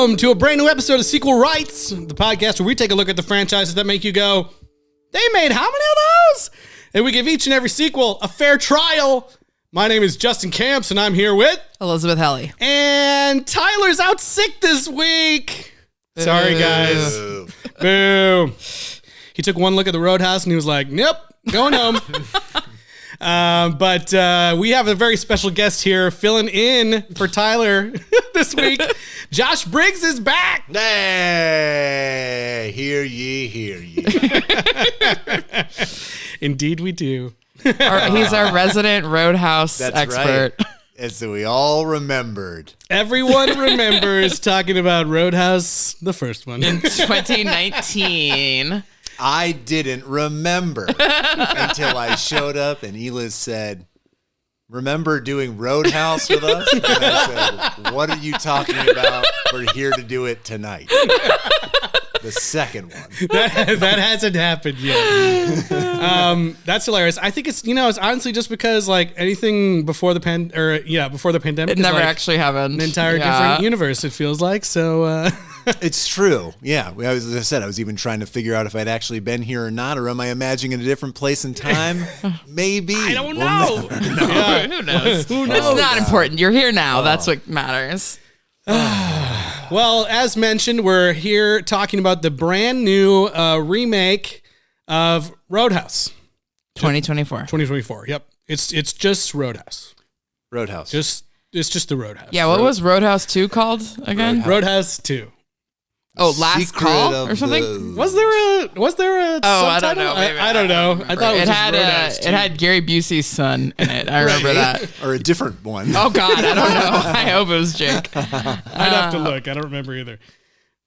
welcome to a brand new episode of Sequel Rights, the podcast where we take a look at the franchises that make you go, they made how many of those? And we give each and every sequel a fair trial. My name is Justin Camps, and I'm here with Elizabeth Helly. And Tyler's out sick this week. Sorry, guys. Boo. He took one look at the Roadhouse, and he was like, nope, going home. But we have a very special guest here filling in for Tyler this week. Josh Briggs is back. Hey, hear ye. Indeed we do. He's our resident Roadhouse expert. Right. As we all remembered. Everyone remembers talking about Roadhouse, the first one. In 2019. I didn't remember until I showed up and Eliz said, remember doing Roadhouse with us? And I said, what are you talking about? We're here to do it tonight. The second one. That hasn't happened yet. That's hilarious. I think it's honestly just because like anything before the pandemic, It never actually happened. An entire different universe. It feels like so. It's true. Yeah. As I said, I was even trying to figure out if I'd actually been here or not, or am I imagining a different place and time? Maybe. I don't know. Yeah. Who knows? It's not important. You're here now. That's what matters. Well, as mentioned, we're here talking about the brand new remake of Roadhouse. 2024. 2024. Yep. It's just Roadhouse. Roadhouse. It's just the Roadhouse. Yeah, what was Roadhouse 2 called again? Roadhouse 2. Oh, Last Secret Call of or something? Was there a subtitle? I don't know. I don't know. I thought it was just Roadhouse 2. It had Gary Busey's son in it. I remember that. Or a different one. Oh God, I don't know. I hope it was Jake. I'd have to look. I don't remember either.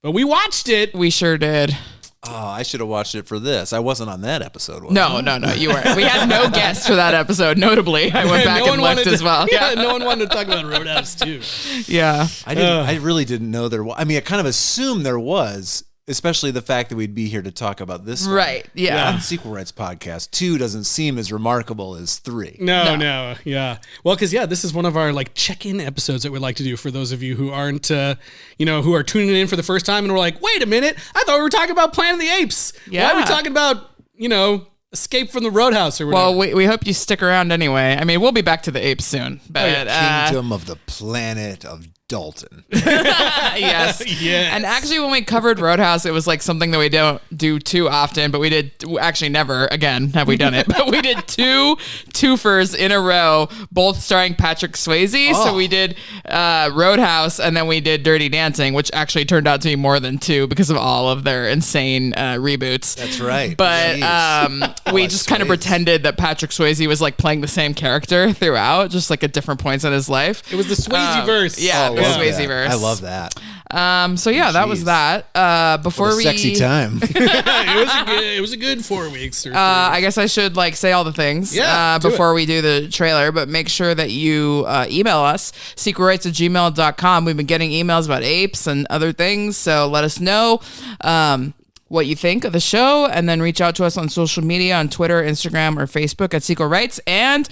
But we watched it. We sure did. Oh, I should have watched it for this. I wasn't on that episode. No, you weren't. We had no guests for that episode. Notably, I went back and looked as well. Yeah, no one wanted to talk about Roadhouse 2. Yeah. I really didn't know there was. I mean, I kind of assumed there was, especially the fact that we'd be here to talk about this one. Right, yeah. Sequel Rights Podcast 2 doesn't seem as remarkable as 3. No, yeah. Well, because, this is one of our, check-in episodes that we like to do for those of you who aren't, who are tuning in for the first time and we're like, wait a minute, I thought we were talking about Planet of the Apes. Yeah. Why are we talking about, Escape from the Roadhouse or whatever? Well, we hope you stick around anyway. I mean, we'll be back to the apes soon. But Kingdom of the Planet of Dalton. Yes. And actually, when we covered Roadhouse, it was something that we don't do too often, but we did actually never again have we done it. But we did 2 twofers in a row, both starring Patrick Swayze. Oh. So we did Roadhouse, and then we did Dirty Dancing, which actually turned out to be more than 2 because of all of their insane reboots. That's right. But we just kind of pretended that Patrick Swayze was playing the same character throughout, just at different points in his life. It was the Swayze-verse. The Swayze-verse. I love that. So yeah, that was that. Before we sexy time. It was a good 4 weeks. Or I guess I should say all the things before we do the trailer, but make sure that you email us, secretrights@gmail.com. We've been getting emails about apes and other things, so let us know what you think of the show, and then reach out to us on social media, on Twitter, Instagram, or Facebook at Sequel Rights. And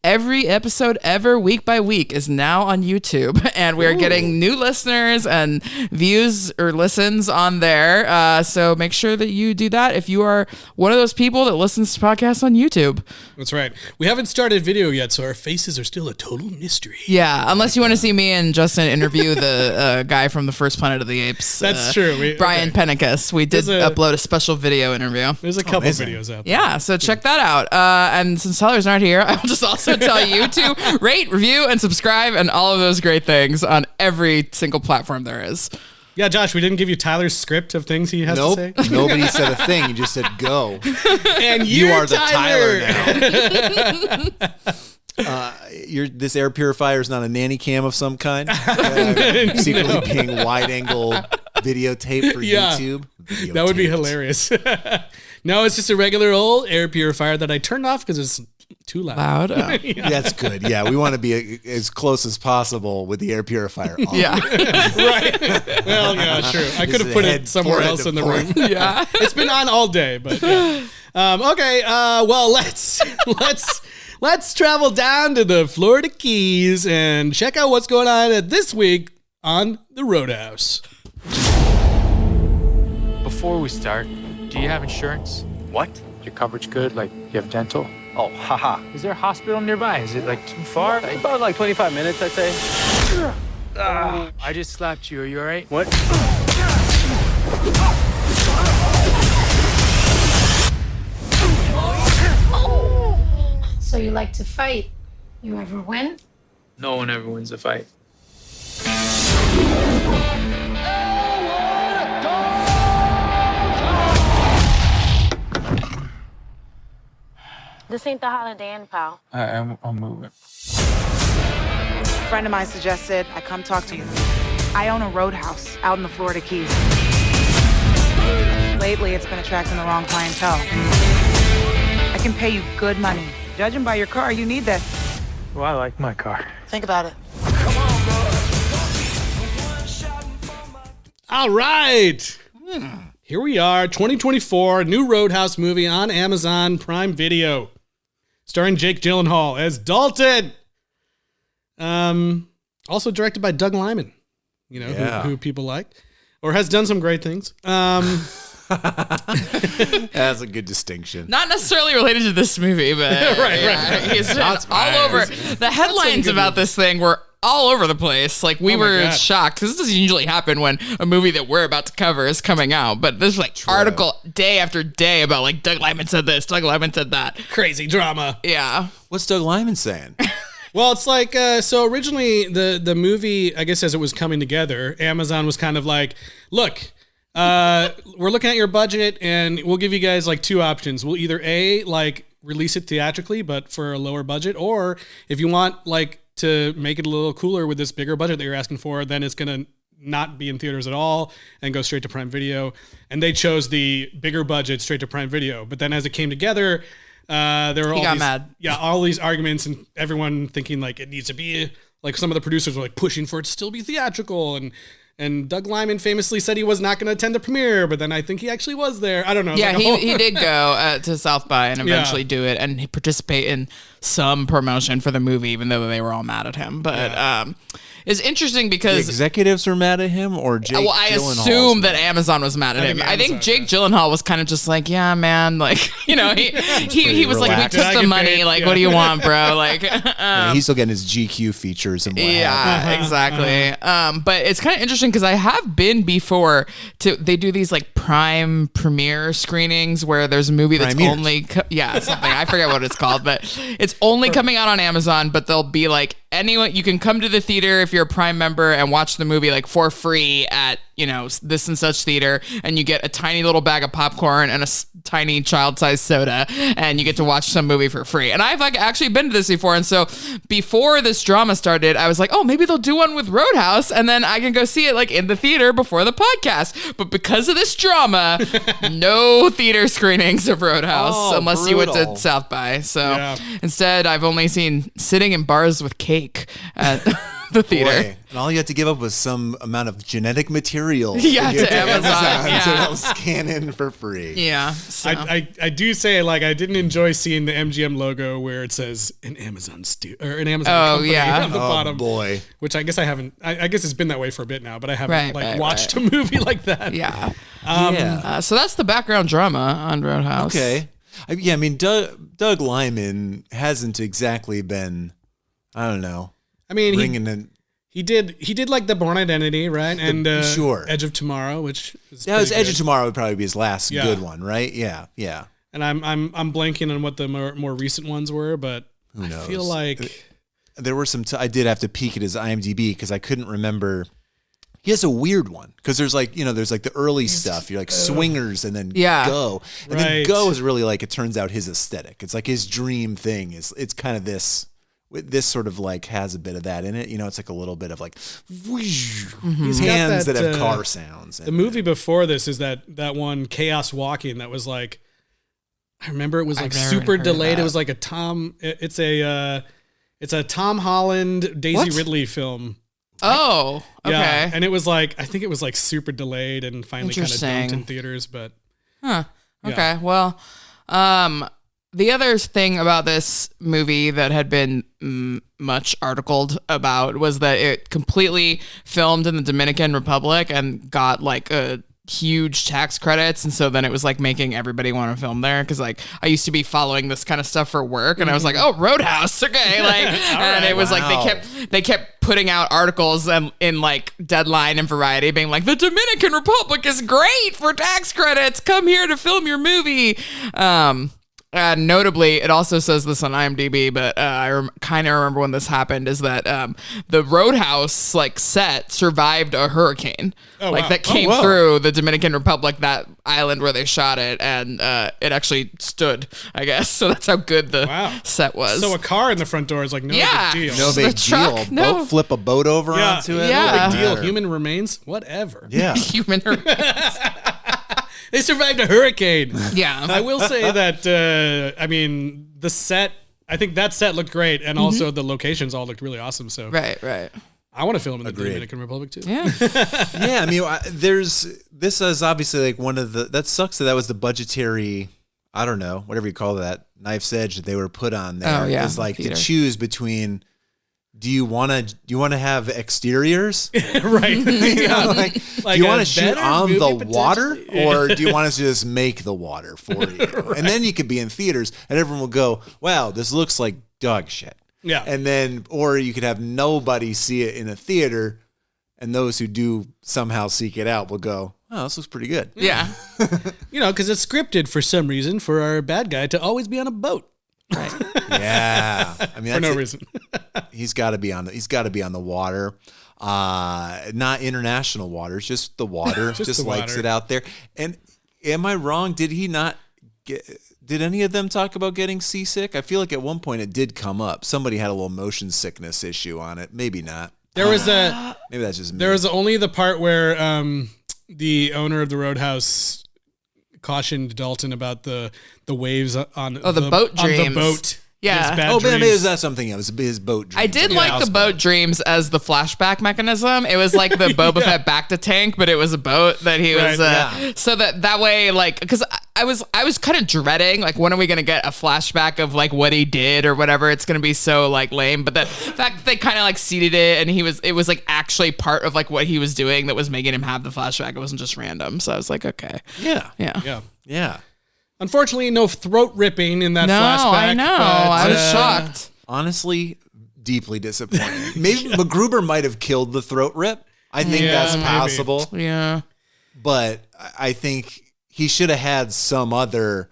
every episode ever, week by week, is now on YouTube, and we're getting new listeners and views or listens on there. So make sure that you do that if you are one of those people that listens to podcasts on YouTube. That's right. We haven't started video yet, so our faces are still a total mystery. Yeah, unless you want to see me and Justin interview the guy from the first Planet of the Apes. That's true. Brian Pennicus. We did upload a special video interview. There's a couple videos out there. Yeah, so check that out. And since Tyler's not here, I'll just also tell you to rate, review, and subscribe, and all of those great things on every single platform there is. Yeah, Josh, we didn't give you Tyler's script of things he has to say. Nobody said a thing. You just said go. And you are the Tyler now. This air purifier is not a nanny cam of some kind. Secretly being wide angle videotape for YouTube. That would be hilarious. No, it's just a regular old air purifier that I turned off because it's too loud. That's good. Yeah, we want to be as close as possible with the air purifier on. Yeah. Right. Well, yeah, true. I could have put it somewhere else in the room. Yeah. It's been on all day, but yeah. Okay. Well, let's travel down to the Florida Keys and check out what's going on this week on the Roadhouse. Before we start, do you have insurance? What? Your coverage good? Like, you have dental? Oh, haha. Is there a hospital nearby? Is it, like, too far? About like 25 minutes, I'd say. I just slapped you. Are you all right? What? So you like to fight? You ever win? No one ever wins a fight. This ain't the Holiday Inn, pal. I'm moving. A friend of mine suggested I come talk to you. I own a roadhouse out in the Florida Keys. Lately, it's been attracting the wrong clientele. I can pay you good money. Judging by your car, you need that. Well, I like my car. Think about it. All right. Here we are, 2024, new Roadhouse movie on Amazon Prime Video, starring Jake Gyllenhaal as Dalton. Also directed by Doug Liman, who people like, or has done some great things. That's a good distinction. Not necessarily related to this movie, but right. He's been all over. The headlines about this thing were all over the place. Like, we were shocked, because this doesn't usually happen when a movie that we're about to cover is coming out. But there's like article day after day about like Doug Liman said this, Doug Liman said that. Crazy drama. Yeah. What's Doug Liman saying? Well, it's like, so originally the movie, I guess as it was coming together, Amazon was kind of like, look, we're looking at your budget and we'll give you guys like two options. We'll either like release it theatrically, but for a lower budget, or if you want like to make it a little cooler with this bigger budget that you're asking for, then it's going to not be in theaters at all and go straight to Prime Video. And they chose the bigger budget straight to Prime Video. But then as it came together, there were all these arguments and everyone thinking like it needs to be like, some of the producers were like pushing for it to still be theatrical, and Doug Liman famously said he was not going to attend the premiere, but then I think he actually was there. I don't know. Yeah, he did go to South by and eventually do it and participate in some promotion for the movie, even though they were all mad at him. But it's interesting because the executives were mad at him, or Jake Gyllenhaal? I assume that Amazon was mad at him. I think Jake Gyllenhaal was kind of just like, yeah, man, like, he was like, we took the money, like, what do you want, bro? Like, he's still getting his GQ features and what have you. Yeah, exactly. But it's kind of interesting because I have been before they do these like Prime premiere screenings where there's a movie that's only something, I forget what it's called, but it's only coming out on Amazon, but they'll be like, anyone, you can come to the theater if you're a Prime member and watch the movie like for free at this and such theater, and you get a tiny little bag of popcorn and a tiny child-sized soda, and you get to watch some movie for free. And I've like actually been to this before, and so before this drama started, I was like, oh, maybe they'll do one with Roadhouse, and then I can go see it like in the theater before the podcast. But because of this drama, no theater screenings of Roadhouse unless you went to South by. So instead, I've only seen sitting in bars with cake at the theater. Boy, and all you had to give up was some amount of genetic material to Amazon to scan in for free. Yeah. So. I do say, like, I didn't enjoy seeing the MGM logo where it says an Amazon company on the bottom. Boy. Which I guess I haven't. I guess it's been that way for a bit now, but I haven't watched a movie like that. Yeah. So that's the background drama on Roadhouse. Okay. I mean, Doug Liman hasn't exactly been, I don't know. I mean, he did like The Bourne Identity, right? And Edge of Tomorrow, which is Edge of Tomorrow would probably be his last good one, right? Yeah. And I'm blanking on what the more recent ones were, but who knows? I feel like there were some. I did have to peek at his IMDb because I couldn't remember. He has a weird one because there's like there's like the early stuff. You're like Swingers and then Go, and then Go is really like, it turns out, his aesthetic. It's like his dream thing it's kind of this. This sort of like has a bit of that in it. It's like a little bit of like his hands that have car sounds. The movie before this is that one Chaos Walking that was like, I remember it was like super delayed. It was like it's a Tom Holland, Daisy Ridley film. Oh, okay. Yeah, and it was like, I think it was like super delayed and finally kind of dumped in theaters, but. Okay. Yeah. Well, the other thing about this movie that had been much articled about was that it completely filmed in the Dominican Republic and got like a huge tax credits, and so then it was like making everybody want to film there, because like I used to be following this kind of stuff for work, and I was like, oh, Roadhouse, okay, like, and it was like they kept putting out articles in like Deadline and Variety being like, the Dominican Republic is great for tax credits, come here to film your movie. Notably, it also says this on IMDb, but I kind of remember when this happened, is that the Roadhouse like set survived a hurricane that came through the Dominican Republic, that island where they shot it, and it actually stood, I guess. So that's how good the set was. So a car in the front door is like no big deal. No big deal. Boat flip a boat over onto it. Yeah. No big deal. Human remains, whatever. Yeah. Human remains. They survived a hurricane. Yeah. I will say that, I mean, the set, I think that set looked great, and also the locations all looked really awesome. So Right. I want to film in the Dominican Republic too. Yeah. Yeah, I mean, this is obviously like one of the, that sucks that was the budgetary, I don't know, whatever you call that, knife's edge that they were put on there. Oh, yeah. Is like Theater. to choose between, do you want to have exteriors? Right. You know, like, Like do you a want to shoot better on movie the water, potentially? or do you want us to just make the water for you? And then you could be in theaters and everyone will go, wow, this looks like dog shit. Yeah. And then, or you could have nobody see it in a theater, and those who do somehow seek it out will go, oh, this looks pretty good. Yeah. You know, because it's scripted for some reason for our bad guy to always be on a boat. Right. Yeah. I mean, For that's no it. reason. He's got to be on the water. Not international waters, just the water. Just just the likes water. it out there. And am I wrong? Did he not did any of them talk about getting seasick? I feel like at one point it did come up. Somebody had a little motion sickness issue on it. Maybe not. There was a Maybe that's just me. there was only the part where the owner of the Roadhouse cautioned Dalton about the waves on the boat on the dreams. boat. Yeah. His bad Oh, man, maybe dreams. that's something else. His boat dreams. I did like the boat dreams as the flashback mechanism. It was like the Boba Fett back to tank, but it was a boat that he was. Right, So that way, like, because I was kind of dreading, like, when are we gonna get a flashback of like what he did or whatever? It's gonna be so like lame. But the fact that they kind of like seeded it, and it was like actually part of like what he was doing that was making him have the flashback. It wasn't just random. So I was like, okay, Yeah. Yeah. Unfortunately, no throat ripping in that No, flashback. I know. but, I was shocked. Honestly, deeply disappointing. Maybe MacGruber might have killed the throat rip. I think that's maybe. possible. Yeah. But I think he should have had some other.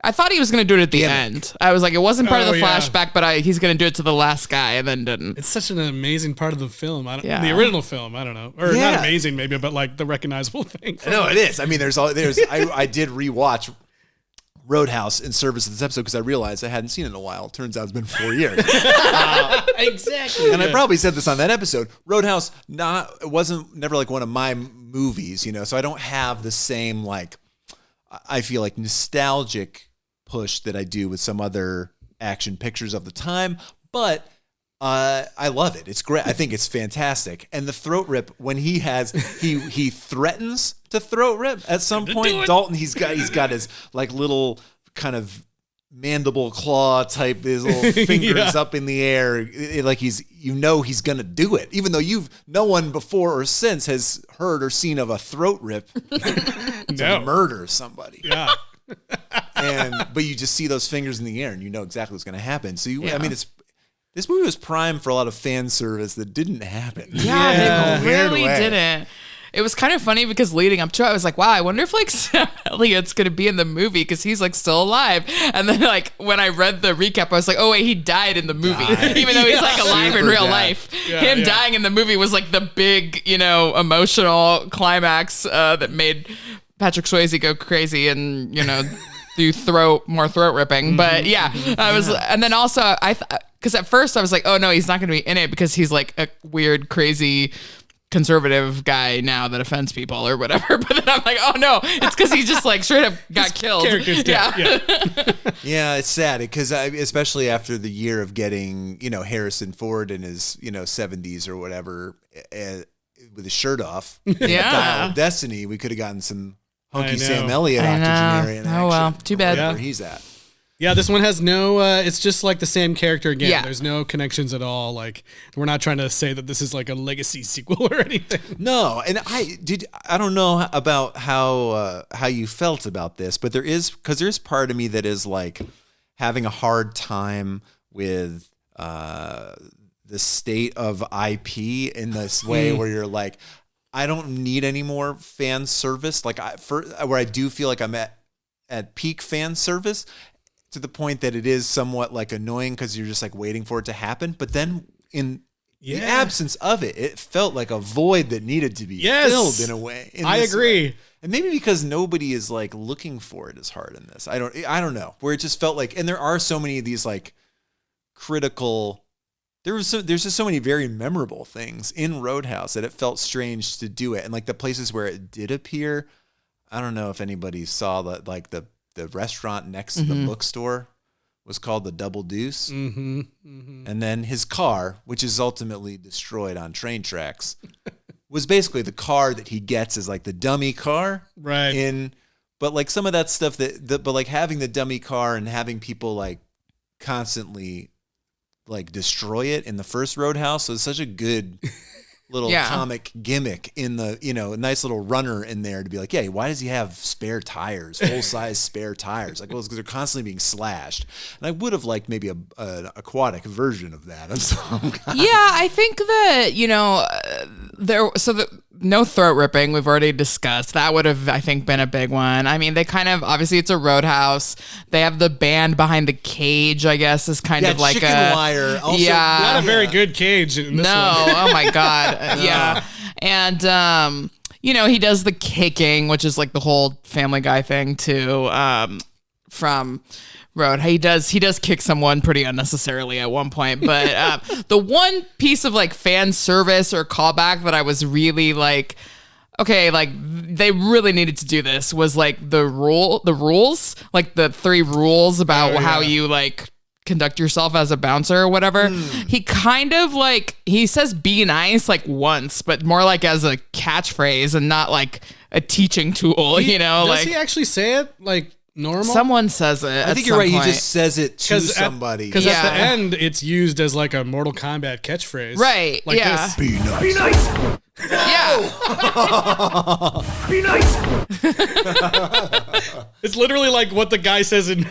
I thought he was going to do it at the Gimmick. end. I was like, it wasn't part of Oh, the yeah. flashback, but he's going to do it to the last guy, and then didn't. It's such an amazing part of the film. Yeah. The original film, I don't know. Or Yeah. not amazing maybe, but like the recognizable thing. No, it is. I mean, I did rewatch Roadhouse in service of this episode because I realized I hadn't seen it in a while. Turns out it's been 4 years. Exactly. And I probably said this on that episode. Roadhouse wasn't never like one of my movies, you know, so I don't have the same like, I feel like nostalgic push that I do with some other action pictures of the time, but I love it. It's great. I think it's fantastic. And the throat rip, when he threatens to throat rip at some point, Dalton, he's got his like little kind of mandible claw type, his little fingers up in the air, like he's gonna do it, even though no one before or since has heard or seen of a throat rip to murder somebody. Yeah. But you just see those fingers in the air and you know exactly what's gonna happen. So I mean, this movie was primed for a lot of fan service that didn't happen. Yeah, In a they weird really way. didn't. It was kind of funny because leading up to it, I was like, wow, I wonder if like Sam Elliott's going to be in the movie because he's like still alive. And then like when I read the recap, I was like, oh wait, he died in the movie, even though he's like alive in Super real died. life. Yeah, Him yeah. dying in the movie was like the big, emotional climax that made Patrick Swayze go crazy and, do more throat ripping. But yeah, I was, and then also because at first I was like, oh no, he's not going to be in it because he's like a weird, crazy conservative guy now that offends people or whatever. But then I'm like, oh no, it's because he just like straight up got killed. Character's dead. Yeah. Yeah, it's sad because especially after the year of getting, Harrison Ford in his, 70s or whatever, with his shirt off. Yeah. Dial of Destiny, we could have gotten some I hunky know. Sam Elliott I know. octogenarian action. Oh, well, too bad. Where he's at. Yeah, this one has no, it's just like the same character again. Yeah. There's no connections at all. Like, we're not trying to say that this is like a legacy sequel or anything. No, and I don't know about how you felt about this, but there's part of me that is like having a hard time with the state of IP in this way where you're like, I don't need any more fan service. Like where I do feel like I'm at peak fan service, to the point that it is somewhat like annoying because you're just like waiting for it to happen. But then in the absence of it, it felt like a void that needed to be filled in a way. I agree. Way. And maybe because nobody is like looking for it as hard in this. I don't know, where it just felt like, and there are so many of these like critical, there's just so many very memorable things in Roadhouse that it felt strange to do it. And like the places where it did appear, I don't know if anybody saw that, like the restaurant next to the bookstore was called the Double Deuce. And then his car, which is ultimately destroyed on train tracks, was basically the car that he gets as like the dummy car. Right. But like some of that stuff but like having the dummy car and having people like constantly like destroy it in the first Roadhouse was such a good little comic gimmick in the, a nice little runner in there to be like, yeah, why does he have spare tires, full size spare tires? Like, well, it's because they're constantly being slashed. And I would have liked maybe an aquatic version of that of some kind. Yeah, I think that, no throat ripping, we've already discussed. That would have, I think, been a big one. I mean, they kind of, obviously it's a Roadhouse. They have the band behind the cage, I guess, is kind of like chicken wire. Also, not a very good cage in this one. Oh my God. Yeah. And, he does the kicking, which is like the whole Family Guy thing too, from Road. He does kick someone pretty unnecessarily at one point, but the one piece of like fan service or callback that I was really like, okay, like they really needed to do this was like the rules, like the 3 rules about how you like conduct yourself as a bouncer or whatever. He kind of like, he says be nice like once, but more like as a catchphrase and not like a teaching tool, Does he actually say it like normal? Someone says it. I think you're right. He just says it to somebody. Because at the end, it's used as like a Mortal Kombat catchphrase. Right. Like this. Be nice. Be nice. Yeah. Be nice. It's literally like what the guy says in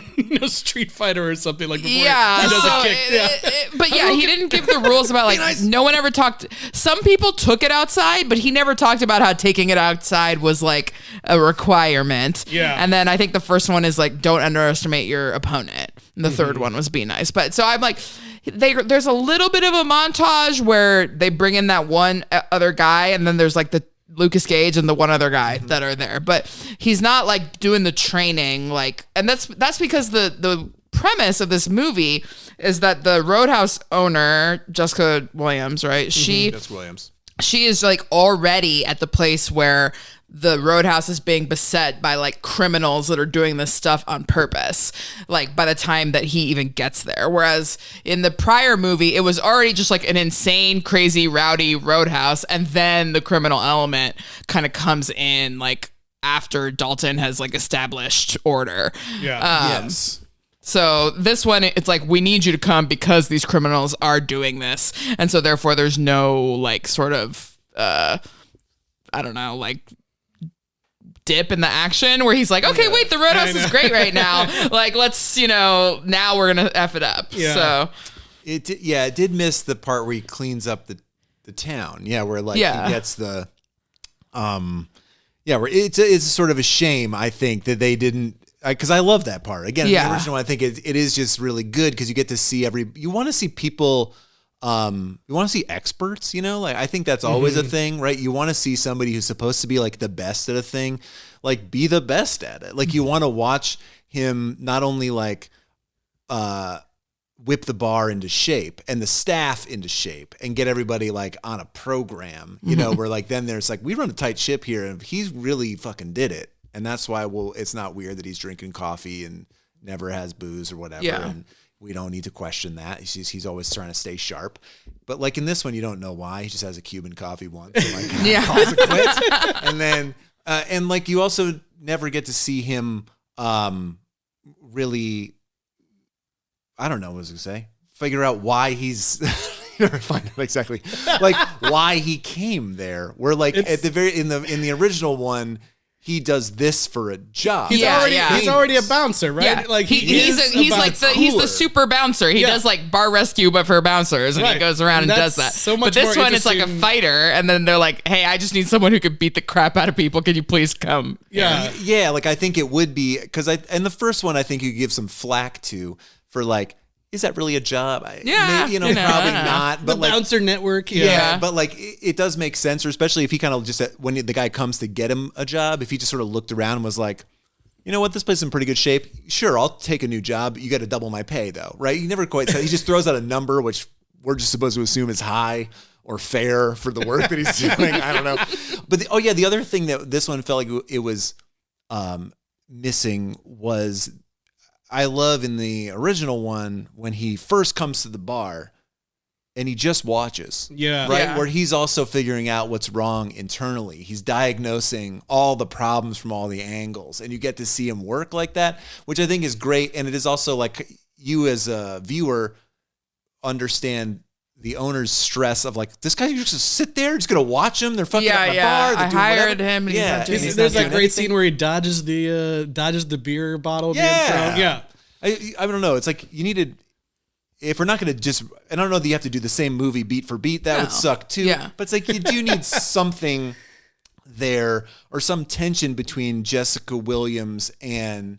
Street Fighter or something like before he does a kick. But yeah, he didn't give the rules about like no one ever talked. Some people took it outside, but he never talked about how taking it outside was like a requirement. Yeah. And then I think the first one is like don't underestimate your opponent. And the third one was be nice. But so I'm like, there's a little bit of a montage where they bring in that one other guy, and then there's like the Lucas Gage and the one other guy that are there, but he's not like doing the training, like, and that's because the premise of this movie is that the Roadhouse owner, Jessica Williams, right? Jessica Williams. She is like already at the place where the Roadhouse is being beset by like criminals that are doing this stuff on purpose, like by the time that he even gets there. Whereas in the prior movie, it was already just like an insane, crazy, rowdy Roadhouse. And then the criminal element kind of comes in like after Dalton has like established order. Yeah. Yes. So this one, it's like, we need you to come because these criminals are doing this. And so therefore there's no like sort of, I don't know, like dip in the action where he's like, okay, wait, the Roadhouse is great right now. Like, let's, now we're going to F it up. Yeah. So It did miss the part where he cleans up the town. Yeah. Where like he gets the, where it's sort of a shame, I think, that they didn't, because I love that part. Again, the original, I think it is just really good because you get to see you want to see people, you want to see experts, like I think that's always a thing, right? You want to see somebody who's supposed to be like the best at a thing, like be the best at it. Like you want to watch him not only like, whip the bar into shape and the staff into shape and get everybody like on a program, where like, then there's like, we run a tight ship here and he's really fucking did it. And that's why, it's not weird that he's drinking coffee and never has booze or whatever. Yeah. And we don't need to question that. He's always trying to stay sharp. But like in this one, you don't know why. He just has a Cuban coffee once. And like calls it quits. And then, and like you also never get to see him really I don't know what I was gonna say. Figure out why he's never find out exactly like why he came there. Where like at the very in the original one, he does this for a job. He's already a bouncer, right? Yeah. Like he's the super bouncer. He does like bar rescue, but for bouncers, and he goes around and does that. So much but this more one, it's like a fighter, and then they're like, "Hey, I just need someone who could beat the crap out of people. Can you please come?" Yeah. Like I think it would be because in the first one, I think you give some flack to for like. Is that really a job? Maybe, probably not. But the like bouncer network, but like it does make sense, or especially if he kind of just when the guy comes to get him a job, if he just sort of looked around and was like, you know what, this place is in pretty good shape. Sure, I'll take a new job. You got to double my pay though, right? He never quite said. He just throws out a number, which we're just supposed to assume is high or fair for the work that he's doing. I don't know. But the other thing that this one felt like it was missing was. I love in the original one when he first comes to the bar and he just watches. Yeah. Right? Yeah. Where he's also figuring out what's wrong internally. He's diagnosing all the problems from all the angles. And you get to see him work like that, which I think is great. And it is also like you as a viewer understand the owner's stress of like, this guy just sit there, just going to watch him. They're fucking up my bar. I hired him. And he's there's that great scene where he dodges the beer bottle. Yeah. I don't know. It's like you needed, if we're not going to just, I don't know that you have to do the same movie beat for beat. That would suck too. Yeah. But it's like you do need something there or some tension between Jessica Williams and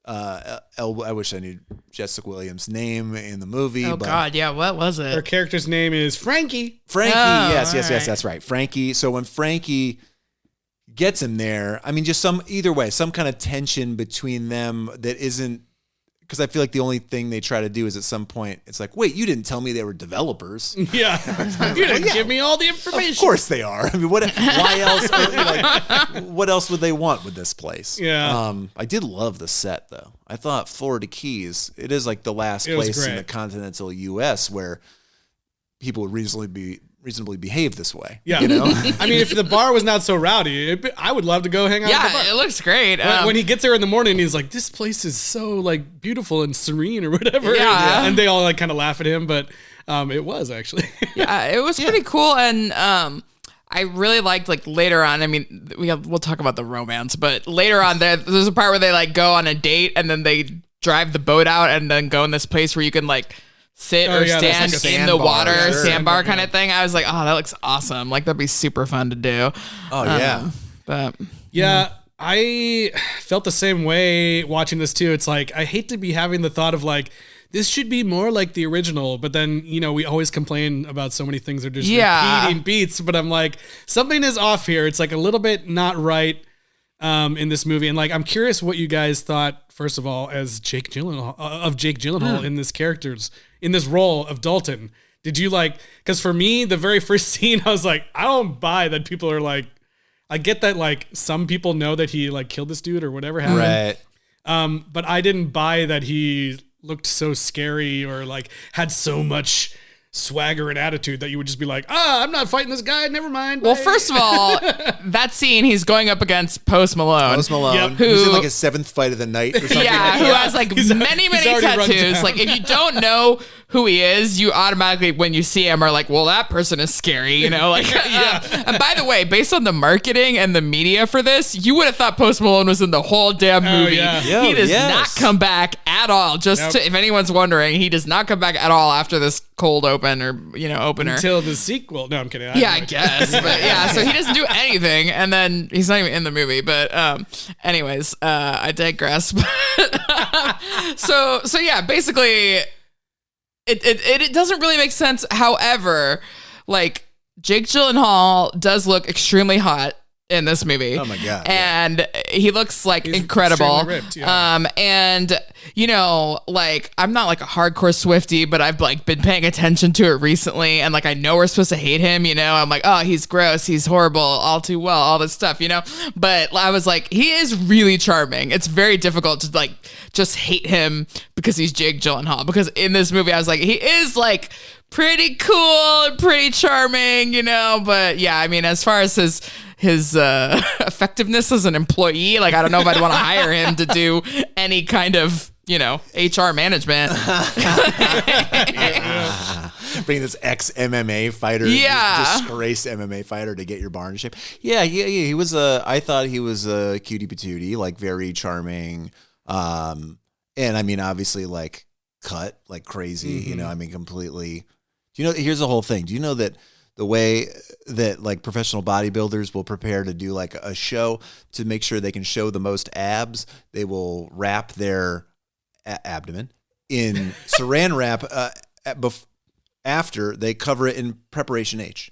I wish I knew Jessica Williams' name in the movie. Oh, God, yeah. What was it? Her character's name is Frankie. Yes, that's right. Frankie. So when Frankie gets him there, I mean, just either way, some kind of tension between them that isn't, because I feel like the only thing they try to do is at some point, it's like, wait, you didn't tell me they were developers. Yeah. You didn't give me all the information. Of course they are. I mean, why else? What else would they want with this place? Yeah. I did love the set, though. I thought Florida Keys, it is like the last place in the continental U.S. where people would reasonably behave this way. Yeah. You know? I mean, if the bar was not so rowdy, I would love to go hang out at the bar. Yeah, it looks great. When he gets there in the morning, he's like, this place is so like beautiful and serene or whatever. Yeah. And they all like kind of laugh at him, but it was actually. Yeah, it was pretty cool. And I really liked like later on, I mean, we'll talk about the romance, but later on there's a part where they like go on a date and then they drive the boat out and then go in this place where you can like sit or stand like in the water, sure. sandbar kind of thing. I was like, oh, that looks awesome. Like that'd be super fun to do. Oh, yeah. But yeah, I felt the same way watching this too. It's like, I hate to be having the thought of like, this should be more like the original, but then, we always complain about so many things that are just repeating beats, but I'm like, something is off here. It's like a little bit not right in this movie. And like, I'm curious what you guys thought, first of all, as Jake Gyllenhaal in this role of Dalton. Did you because for me, the very first scene, I was like, I don't buy that people are like, I get that like some people know that he like killed this dude or whatever happened. Right. But I didn't buy that he looked so scary or like had so much swagger and attitude that you would just be like, I'm not fighting this guy. Never mind. well, Bye. first of all, that scene, he's going up against Post Malone. Post Malone, Yep. who's in like his 7th fight of the night or something. Yeah, who has like many already run tattoos. down. Like if you don't know who he is, you automatically, when you see him, are like, well, that person is scary, Like, and by the way, based on the marketing and the media for this, you would have thought Post Malone was in the whole damn movie. yeah. He does not come back at all. Just if anyone's wondering, he does not come back at all after this cold open or opener Until the sequel. No, I'm kidding. I guess. But yeah, so he doesn't do anything, and then he's not even in the movie. But anyways, I digress. So yeah, basically, it doesn't really make sense. However, like Jake Gyllenhaal does look extremely hot in this movie. Oh my God. And he looks like incredible. Ripped, yeah. And like I'm not like a hardcore Swiftie, but I've like been paying attention to it recently, and like I know we're supposed to hate him, I'm like, oh, he's gross, he's horrible, all too well, all this stuff, but I was like, he is really charming. It's very difficult to like just hate him because he's Jake Gyllenhaal, because in this movie I was like, he is like pretty cool and pretty charming, but yeah, I mean, as far as his effectiveness as an employee, like I don't know if I'd want to hire him to do any kind of HR management. Bring this ex-MMA fighter, disgraced MMA fighter to get your bar in shape. Yeah. He was I thought he was a cutie patootie, like very charming. And I mean, obviously, like cut like crazy. Mm-hmm. I mean, completely. Here's the whole thing. Do you know that the way that like professional bodybuilders will prepare to do like a show to make sure they can show the most abs, they will wrap their abdomen in saran wrap after they cover it in preparation H.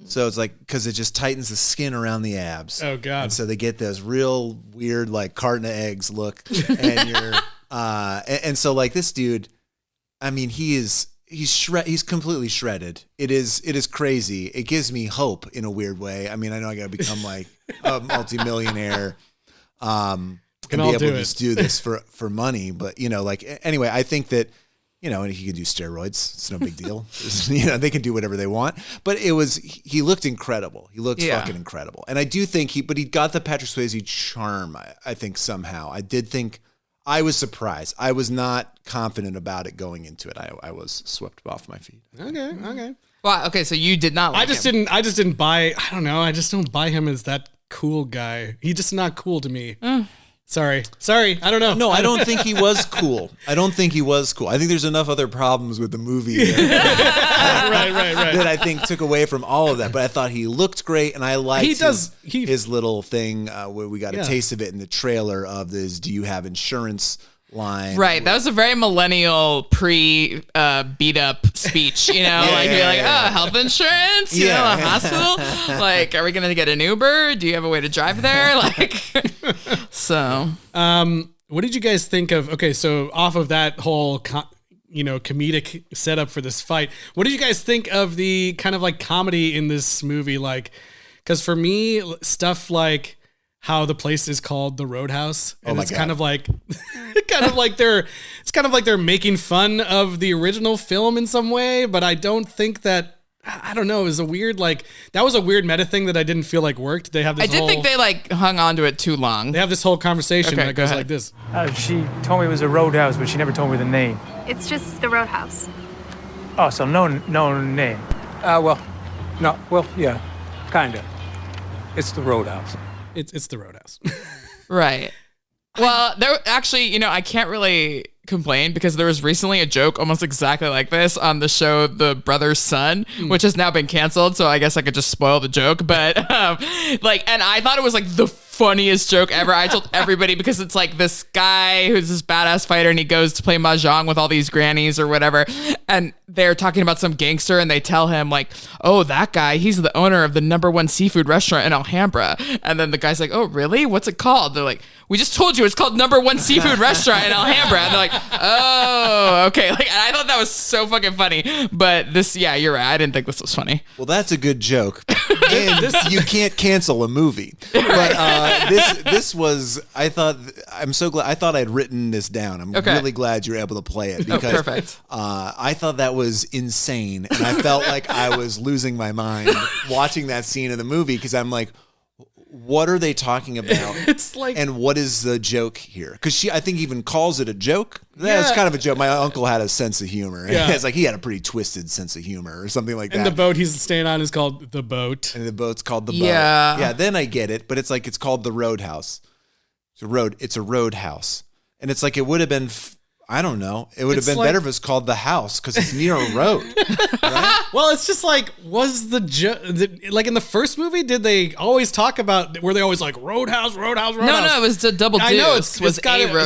So it's like, because it just tightens the skin around the abs. Oh God. And so they get this real weird like carton of eggs look. And you're and so like this dude, I mean, he's completely shredded. It is crazy. It gives me hope in a weird way. I mean, I know I got to become like a multimillionaire and be able to just do this for money. But anyway, I think that and he can do steroids. It's no big deal. They can do whatever they want. But he looked incredible. He looked fucking incredible. And I do think he got the Patrick Swayze charm. I think somehow I was surprised. I was not confident about it going into it. I was swept off my feet. Okay. Well, okay, so you did not like him. I just didn't buy, I don't know. I just don't buy him as that cool guy. He's just not cool to me. Sorry. I don't know. No, I don't think he was cool. I think there's enough other problems with the movie that I think took away from all of that. But I thought he looked great, and I liked his little thing where we got a taste of it in the trailer of this "Do you have insurance?" line. Right. That was a very millennial beat up speech, you're like, health insurance, a hospital. Like, are we going to get an Uber? Do you have a way to drive there? Like, so. What did you guys think of, okay, so off of that whole, comedic setup for this fight, what did you guys think of the kind of like comedy in this movie? Like, because for me, stuff like how the place is called the Roadhouse, and it's kind of like they're making fun of the original film in some way, but I don't think that, I don't know, it was a weird, like, that was a weird meta thing that I didn't feel like worked. They have this think they like hung on to it too long. They have this whole conversation that goes like this. She told me it was a Roadhouse, but she never told me the name. It's just the Roadhouse. Oh, so no name. Yeah, kind of. It's the Roadhouse. It's the Roadhouse. Right. Well, there actually, I can't really complain because there was recently a joke almost exactly like this on the show The Brother's Son, which has now been canceled, so I guess I could just spoil the joke. But and I thought it was like the funniest joke ever. I told everybody because it's like this guy who's this badass fighter and he goes to play mahjong with all these grannies or whatever, and they're talking about some gangster and they tell him like, oh, that guy, he's the owner of the #1 seafood restaurant in Alhambra. And then the guy's like, oh, really? What's it called? They're like, we just told you it's called #1 seafood restaurant in Alhambra. And they're like, oh, okay. Like, and I thought that was so fucking funny. But this, yeah, you're right. I didn't think this was funny. Well, that's a good joke. And you can't cancel a movie. But this was, I'm so glad, I thought I'd written this down. I'm really glad you were able to play it because perfect. I thought that was insane. And I felt like I was losing my mind watching that scene of the movie because I'm like, what are they talking about? It's like, and what is the joke here? Because I think even calls it a joke. Yeah, it's kind of a joke. My uncle had a sense of humor. Yeah. It's like he had a pretty twisted sense of humor or something like that. And the boat he's staying on is called the Boat. And the boat's called the Boat. Yeah. Yeah, then I get it. But it's like it's called the Roadhouse. It's a roadhouse. And it's like it would have been... I don't know. It would have been better if it was called The House because it's near a road. Right? Well, it's just like, was like in the first movie, did they always talk about, were they always like Roadhouse? No, it was the Double Deuce. I know, Roadhouse. It's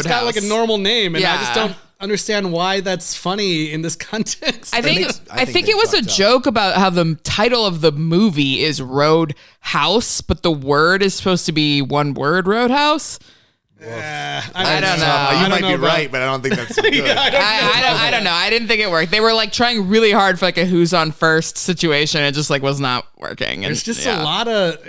got like a normal name, and I just don't understand why that's funny in this context. I think it was a joke about how the title of the movie is Roadhouse, but the word is supposed to be one word, Roadhouse. I don't know. You might be right, but I don't think that's good. I don't know. I didn't think it worked. They were like trying really hard for like a who's on first situation. It just like was not working. And, there's just a lot of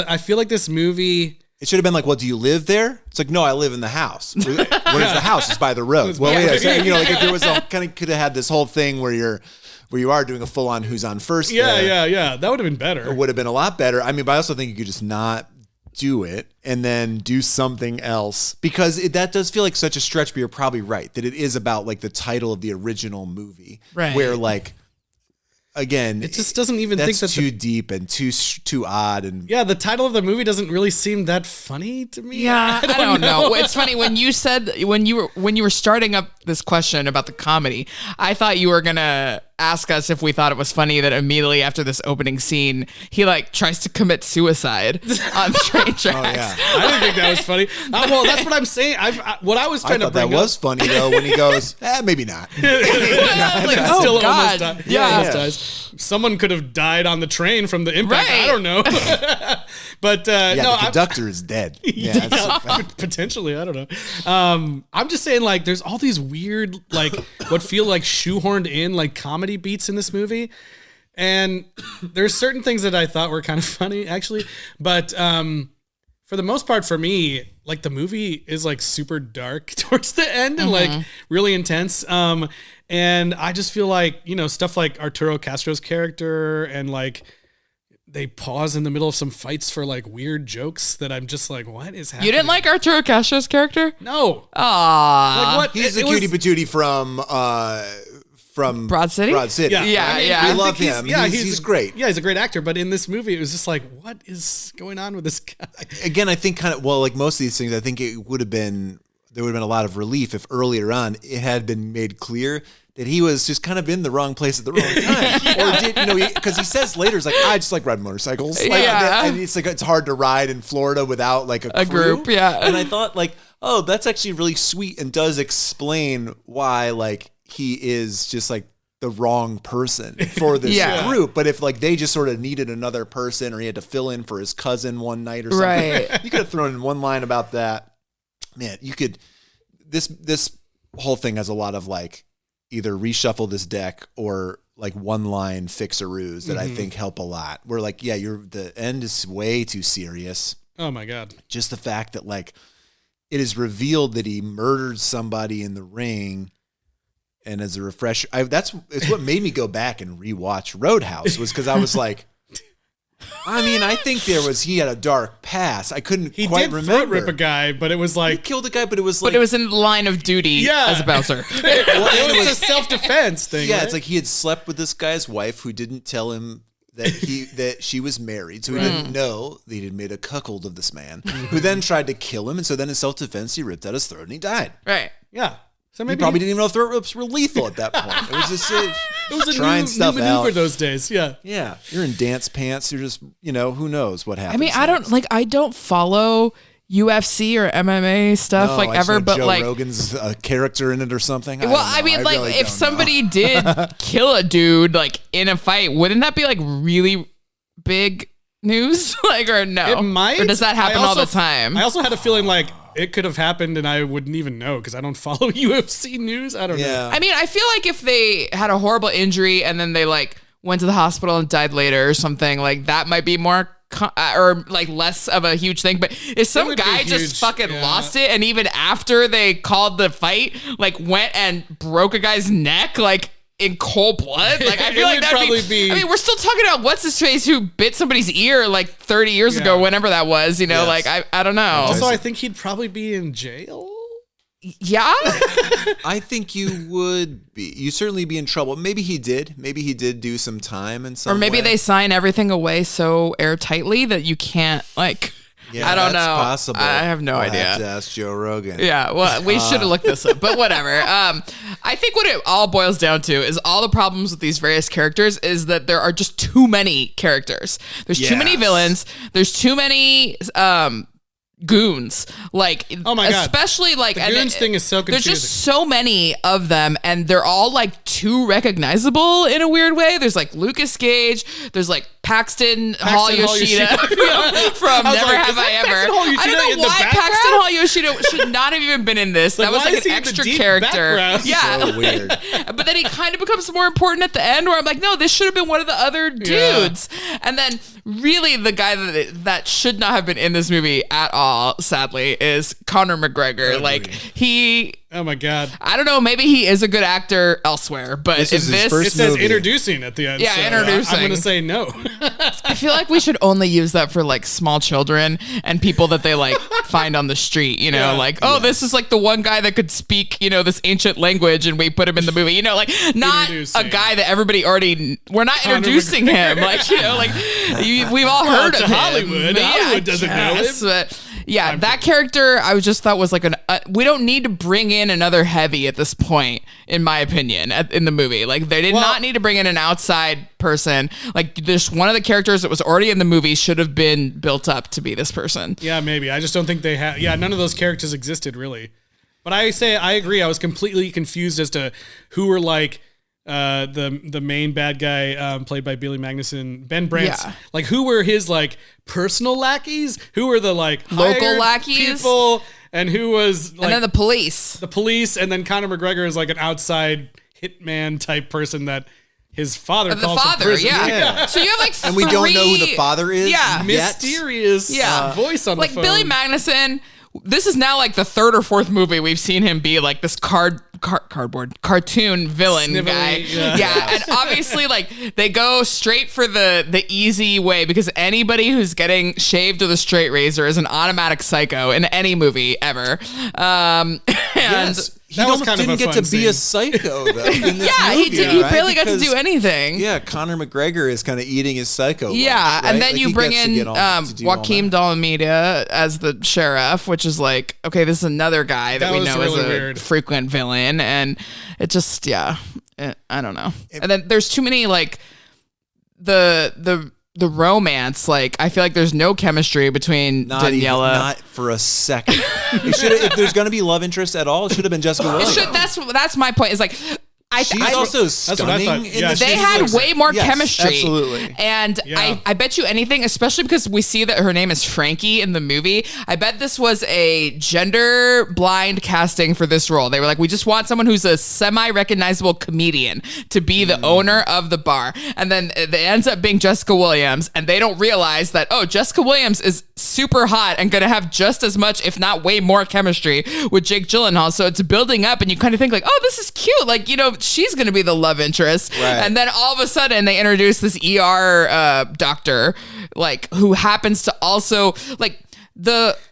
I feel like this movie. It should have been like, well, do you live there? It's like, no, I live in the house. Where's the house? It's by the road. Well, like if there was could have had this whole thing where you are doing a full on who's on first. Yeah. That would have been better. It would have been a lot better. I mean, but I also think you could just not do it and then do something else, because that does feel like such a stretch, but you're probably right that it is about like the title of the original movie, right? Where like, again, it just doesn't even think that's too deep and too odd. And yeah, the title of the movie doesn't really seem that funny to me. Yeah, I don't know. It's funny when you said when you were starting up this question about the comedy, I thought you were gonna ask us if we thought it was funny that immediately after this opening scene, he like tries to commit suicide on the train tracks. Oh, yeah. I didn't think that was funny. Well, that's what I'm saying. What I was trying to bring that up was funny though when he goes, maybe not. Like, oh still God, almost yeah. almost dies. Someone could have died on the train from the impact. Right. I don't know. But Yeah, no, the conductor is dead. Yeah, that's potentially, I don't know. I'm just saying, like, there's all these weird, like, what feel like shoehorned in, like, comedy beats in this movie, and there's certain things that I thought were kind of funny, actually, but for the most part, for me, like, the movie is like super dark towards the end and like really intense. And I just feel like, you know, stuff like Arturo Castro's character and like they pause in the middle of some fights for like weird jokes that I'm just like, what is happening? You didn't like Arturo Castro's character? No. Aww. Like what? He's the cutie patootie from Broad City? Broad City. Yeah, yeah. We love him. Yeah, he's great. Yeah, he's a great actor. But in this movie, it was just like, what is going on with this guy? Again, I think like most of these things, I think there would have been a lot of relief if earlier on it had been made clear that he was just kind of in the wrong place at the wrong time. Or did, you know, because he says later, he's like, I just like riding motorcycles. Like, Yeah. and it's like, it's hard to ride in Florida without like a crew. group, yeah. And I thought like, oh, that's actually really sweet and does explain why like he is just like the wrong person for this group. But if like they just sort of needed another person or he had to fill in for his cousin one night or something, Right. you could have thrown in one line about that. Man, you could, this whole thing has a lot of like either reshuffle this deck or like one line fixaroos that I think help a lot. Where like, yeah, the end is way too serious. Oh my God. Just the fact that like it is revealed that he murdered somebody in the ring. And as a refresher, it's what made me go back and rewatch Roadhouse was because I was like, I mean, I think he had a dark past. I couldn't He quite did remember. throat rip a guy, but it was He like, killed a guy, but it was like, But it was in the line of duty Yeah. as a bouncer. it was a self-defense thing. yeah, right? it's like he had slept with this guy's wife who didn't tell him that she was married, so he didn't know that he had made a cuckold of this man, who then tried to kill him, and so then in self-defense he ripped out his throat and he died. Right. yeah. So He maybe probably didn't even know throat rips were lethal at that point. It was just it was a trying new stuff maneuver out. those days. Yeah. Yeah, you're in dance pants. You're just, you know, who knows what happens. I mean, I don't follow UFC or MMA stuff No, like I just ever, know but Joe like, Rogan's a character in it or something. well, I mean, like if somebody did kill a dude like in a fight, wouldn't that be like really big news? Like, or no? It might. Or does that happen I also- all the time? I also had a feeling like it could have happened and I wouldn't even know because I don't follow UFC news. I don't know. yeah, I mean, I feel like if they had a horrible injury and then they like went to the hospital and died later or something, like that might be more or like less of a huge thing. But if some would be guy huge, just fucking yeah. lost it and even after they called the fight, like went and broke a guy's neck, like in cold blood, like I It feel like would that'd probably be. be- I mean, we're still talking about what's his face who bit somebody's ear like 30 years ago, Yeah. whenever that was. You know, Yes. like I don't know. Also, I think he'd probably be in jail. Yeah. I think you would be. You certainly be in trouble. Maybe he did. Maybe he did do some time and some. Or maybe way. they sign everything away so airtightly that you can't like. Yeah, I don't that's know. Possible. I have no We'll idea. Have to ask Joe Rogan. Yeah, well, we should have looked this up, but whatever. I think what it all boils down to is all the problems with these various characters is that there are just too many characters. There's too many Yes. villains. There's too many goons. Like, Oh my God. especially like The goons thing is so There's confusing. just so many of them, and they're all like too recognizable in a weird way. There's like Lucas Gage. There's like Paxton Hall Yoshida from I was Never like, Have is that I Ever. Paxton Hall I Yoshida don't in know the why background? Paxton Hall Yoshida should not have even been in this. Like, That was why like is an he in the extra deep character. background? Yeah. So weird. But then he kind of becomes more important at the end where I'm like, no, this should have been one of the other dudes. And then really the guy that should not have been in this movie at all, sadly, is Conor McGregor. Like Oh my God. I don't know. Maybe he is a good actor elsewhere, but This is his first It says movie. introducing at the end. Yeah, so introducing. I'm going to say no. I feel like we should only use that for like small children and people that they like find on the street, you know, this is like the one guy that could speak, this ancient language and we put him in the movie, like not a guy that everybody already, we're not introducing him. Like, we've all heard of him. Hollywood. Hollywood doesn't know him. But yeah, that character I just thought was like we don't need to bring in another heavy at this point, in my opinion, in the movie. Like they did not need to bring in an outside person. Like this one of the characters that was already in the movie should have been built up to be this person. Yeah, maybe. I just don't think they have. Yeah, none of those characters existed really. But I agree. I was completely confused as to who were like the main bad guy played by Billy Magnuson, Ben Brandt. Yeah. Like who were his like personal lackeys? Who were the like Local hired lackeys? people? And who was like And then the police. The police, and then Conor McGregor is like an outside hitman type person that his father The calls father, from prison. yeah. So you have like And we don't know who the father is. Yeah. yet. Mysterious voice on the like phone. Billy Magnuson. This is now like the third or fourth movie we've seen him be like this cardboard cartoon villain Snivelly, guy. yeah. And obviously like they go straight for the easy way because anybody who's getting shaved with a straight razor is an automatic psycho in any movie ever. And Yes. He That was almost kind of didn't a get fun to be a scene. psycho though. In this yeah, movie, he right? barely got to Because, do anything. Yeah, Conor McGregor is kind of eating his psycho. Yeah, lunch, right? and then Like, you he bring gets to in get on to do all Joaquin that. Dalton as the sheriff, which is like, okay, this is another guy that That we was know really is a weird. frequent villain, and it just, I don't know. And then there's too many like the romance. Like I feel like there's no chemistry between Daniela. Not for a second. It should. If there's going to be love interest at all, it should have been Jessica It Williams. should. That's my point. Is like. She's also what I stunning. thought. In Yeah, this They movie. had way more Yes, chemistry. Absolutely. And Yeah. I bet you anything, especially because we see that her name is Frankie in the movie. I bet this was a gender blind casting for this role. They were like, we just want someone who's a semi-recognizable comedian to be the owner of the bar. And then it ends up being Jessica Williams. And they don't realize that, Jessica Williams is super hot and going to have just as much, if not way more chemistry with Jake Gyllenhaal. So it's building up and you kind of think like, this is cute. Like, she's going to be the love interest. Right. And then all of a sudden they introduce this ER doctor, like who happens to also like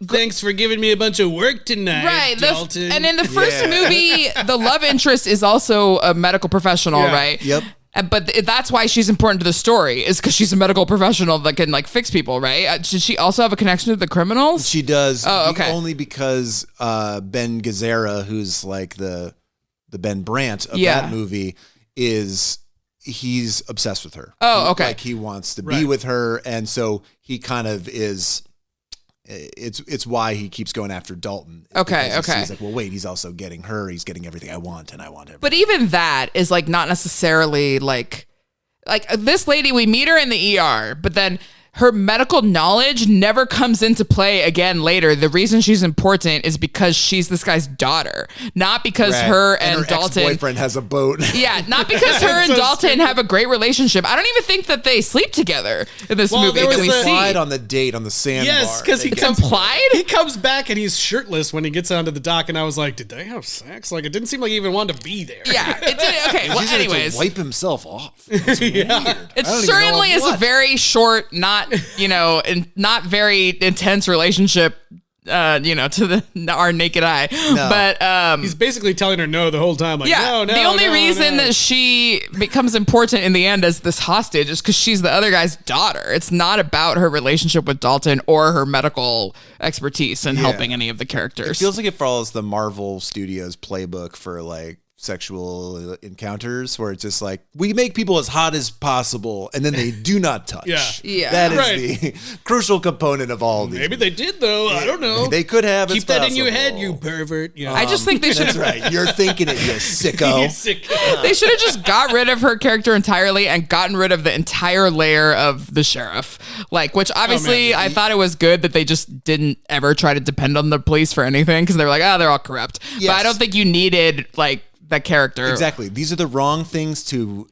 Thanks for giving me a bunch of work tonight, right. Dalton. And in the first movie, the love interest is also a medical professional, Yeah. right? Yep. But that's why she's important to the story, is because she's a medical professional that can like fix people, right? Should she also have a connection to the criminals? She does. Oh, okay. Only because Ben Gazzara, who's like the Ben Brandt of Yeah. that movie, he's obsessed with her. Oh, okay. Like he wants to be Right. with her, and so he kind of is. It's why he keeps going after Dalton. Okay, Because okay. He's like, well, wait, he's also getting her. He's getting everything I want, and I want everything. But even that is like not necessarily like this lady, we meet her in the ER, but then her medical knowledge never comes into play again later. The reason she's important is because she's this guy's daughter, not because Right. her and her Dalton. ex-boyfriend has a boat. Yeah, not because her and so Dalton stupid. have a great relationship. I don't even think that they sleep together in this Well, movie there that was we a- see. Implied on the date on the sandbar. Yes, because They It's get- implied? He comes back and he's shirtless when he gets onto the dock, and I was like, did they have sex? Like, it didn't seem like he even wanted to be there. Yeah, it did. Okay, well, He's gonna anyways. to wipe himself off. That's weird. It I don't even know certainly is a what. very short, not not very intense relationship, to our naked eye. But He's basically telling her no the whole time. Like, yeah, no. the only no, reason no. that she becomes important in the end as this hostage is because she's the other guy's daughter. It's not about her relationship with Dalton or her medical expertise in helping any of the It characters. feels like it follows the Marvel Studios playbook for like sexual encounters, where it's just like, we make people as hot as possible and then they do not touch. Yeah. That is Right. the crucial component of all these. Maybe they did, though. I don't know. They could have. Keep it's that in your possible. head, you pervert. Yeah. I just think they should That's have right. You're thinking it, you sicko. He's sick. They should have just got rid of her character entirely and gotten rid of the entire layer of the sheriff. Like, which obviously I thought it was good that they just didn't ever try to depend on the police for anything because they were like, they're all corrupt. But I Yes. don't think you needed like that character. Exactly. These are the wrong things to.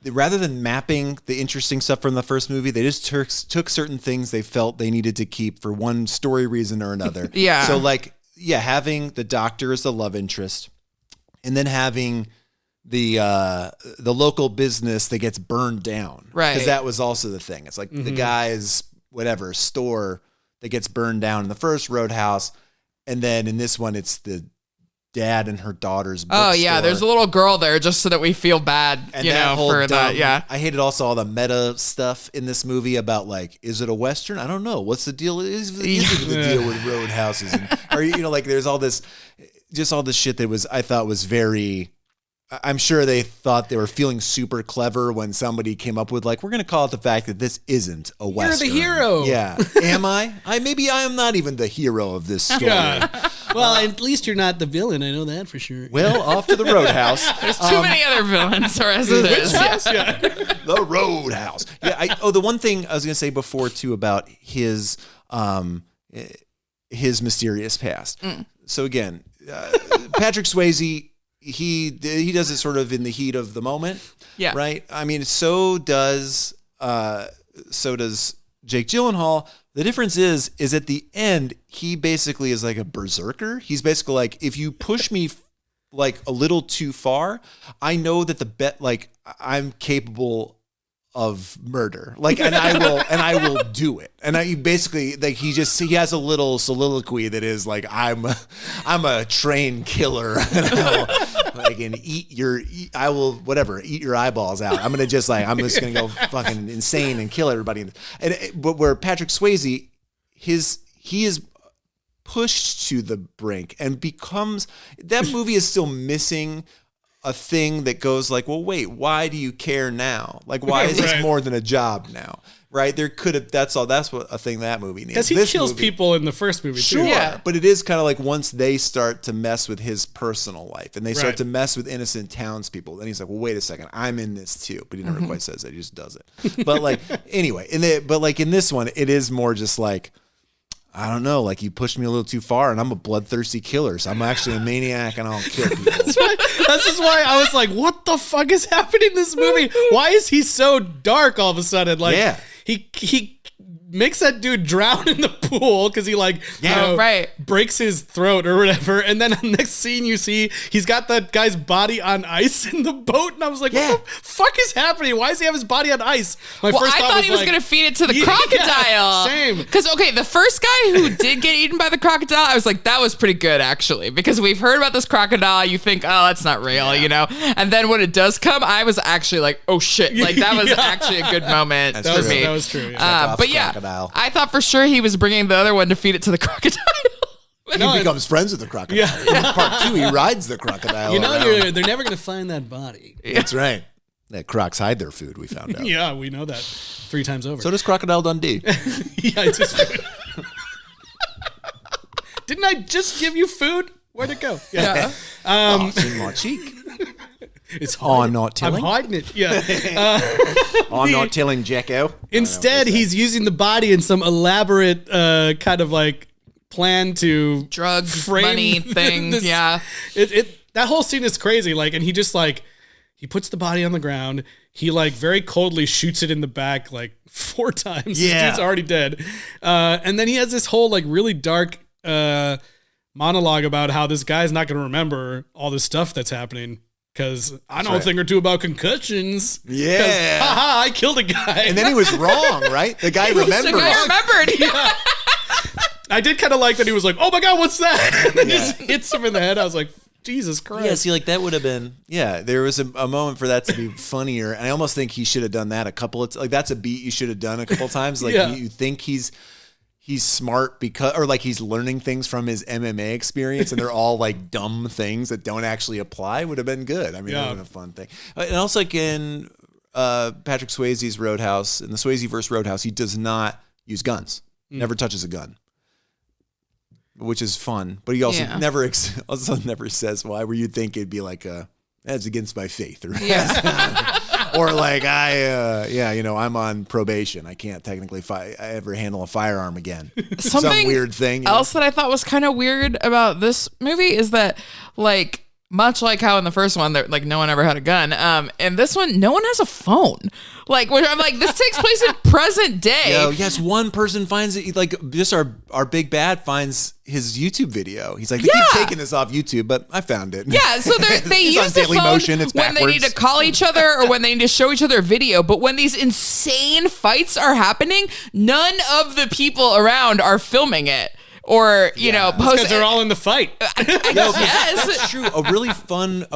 Rather than mapping the interesting stuff from the first movie, they just took certain things they felt they needed to keep for one story reason or another. Yeah. So like, having the doctor as the love interest, and then having the local business that gets burned down, right? Because that was also the thing. It's like the guy's whatever store that gets burned down in the first Roadhouse, and then in this one, it's the dad and her daughter's bookstore. Oh yeah, there's a little girl there just so that we feel bad, and you know, for that. Yeah, I hated also all the meta stuff in this movie about like, is it a Western? I don't know. What's the deal? Is it the deal with roadhouses? And, or you know, like there's all this, just all this shit that I thought was very. I'm sure they thought they were feeling super clever when somebody came up with like, we're going to call it the fact that this isn't a Western. You're the hero. Yeah. Am I? Maybe I am not even the hero of this story. Yeah. Well, at least you're not the villain. I know that for sure. Well, off to the Roadhouse. There's too many other villains, or as it is. Yeah. The Roadhouse. Yeah. The one thing I was going to say before too about his mysterious past. So again, Patrick Swayze, he does it sort of in the heat of the moment. Yeah. Right. I mean, so does Jake Gyllenhaal. The difference is at the end, he basically is like a berserker. He's basically like, if you push me like a little too far, I know that I'm capable of murder. Like, and I will do it. And he basically like, he has a little soliloquy that is like, I'm a trained killer. And eat your eyeballs out. I'm just gonna go fucking insane and kill everybody. But where Patrick Swayze, he is pushed to the brink and becomes, that movie is still missing a thing that goes like, well, wait, why do you care now? Like, why is this more than a job now? Right? There could have, that's what a thing that movie needs. Because he kills people in the first movie too. Sure, yeah. But it is kind of like once they start to mess with his personal life and they start to mess with innocent townspeople, then he's like, well, wait a second, I'm in this too. But he never quite says that, he just does it. But like, anyway, in this one, it is more just like, I don't know, like you pushed me a little too far and I'm a bloodthirsty killer. So I'm actually a maniac and I'll kill people. That's just why I was like, what the fuck is happening in this movie? Why is he so dark all of a sudden? Like, he makes that dude drown in the pool because he breaks his throat or whatever. And then the next scene you see, he's got that guy's body on ice in the boat. And I was like, what the fuck is happening? Why does he have his body on ice? I thought he was going to feed it to the crocodile. Same. Because, the first guy who did get eaten by the crocodile, I was like, that was pretty good, actually. Because we've heard about this crocodile. You think, oh, that's not real, you know? And then when it does come, I was actually like, oh, shit. Like, that was actually a good moment for me. That was true. Yeah. But yeah. I thought for sure he was bringing the other one to feed it to the crocodile. He becomes friends with the crocodile. Yeah. In part 2, he rides the crocodile. They're never going to find that body. That's right. That crocs hide their food, we found out. Yeah, we know that 3 times over. So does Crocodile Dundee. Didn't I just give you food? Where'd it go? Yeah. It's in my cheek. It's hard. I'm not telling. I'm hiding it. Yeah. I'm not telling Jacko. Instead, he's using the body in some elaborate kind of like plan to drug frame money thing. Yeah. That whole scene is crazy. Like, and he just like, he puts the body on the ground. He like very coldly shoots it in the back like 4 times. Yeah. He's already dead. And then he has this whole like really dark monologue about how this guy's not going to remember all this stuff that's happening. Because I know a thing or two about concussions. Yeah. Haha, I killed a guy. And then he was wrong, right? The guy remembered. Yeah. I did kind of like that he was like, oh my God, what's that? And then just hits him in the head. I was like, Jesus Christ. Yeah, see, like that would have been, there was a moment for that to be funnier. And I almost think he should have done that a couple of, like that's a beat you should have done a couple of times. Like you think he's smart because, or like he's learning things from his MMA experience and they're all like dumb things that don't actually apply, would have been good. I mean, that would have been a fun thing. And also like in Patrick Swayze's Roadhouse, in the Swayze-verse Roadhouse, he does not use guns, never touches a gun, which is fun. But he also never says why, where you'd think it'd be like, that's against my faith. Or or like I'm on probation. I can't technically ever handle a firearm again. Some weird thing. Else that I thought was kind of weird about this movie is that like Much like how in the first one, like no one ever had a gun. And this one, no one has a phone. Like, which I'm like, this takes place in present day. Yo, yes, one person finds it. Like, just our big bad finds his YouTube video. He's like, they keep taking this off YouTube, but I found it. Yeah, so they use the phone when they need to call each other or when they need to show each other a video. But when these insane fights are happening, none of the people around are filming it. Or because they're all in the fight. Yes, that's true. A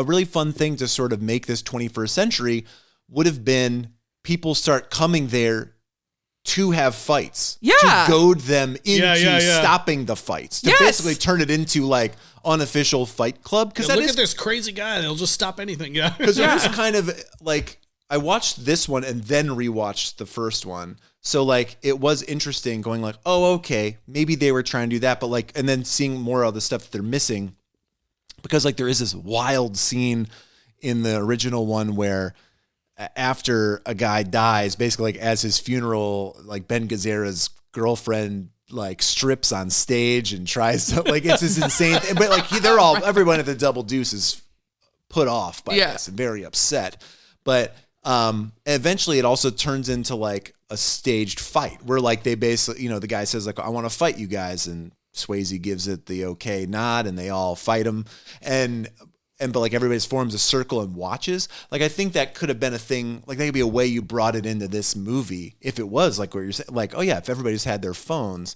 really fun thing to sort of make this 21st century would have been people start coming there to have fights, to goad them into stopping the fights, to basically turn it into like unofficial fight club. Because look at this crazy guy; they'll just stop anything. Yeah, because it was kind of like I watched this one and then rewatched the first one. So like it was interesting going like, oh, okay, maybe they were trying to do that, but like, and then seeing more of the stuff that they're missing, because like there is this wild scene in the original one where after a guy dies, basically like as his funeral, like Ben Gazzara's girlfriend like strips on stage and tries to like, it's this insane thing, but like everyone at the Double Deuce is put off by this and very upset, but eventually it also turns into like a staged fight where like they basically, the guy says like, I want to fight you guys. And Swayze gives it the okay nod and they all fight him. But like everybody forms a circle and watches. Like, I think that could have been a thing. Like that could be a way you brought it into this movie. If it was like where you're saying like, oh yeah, if everybody's had their phones,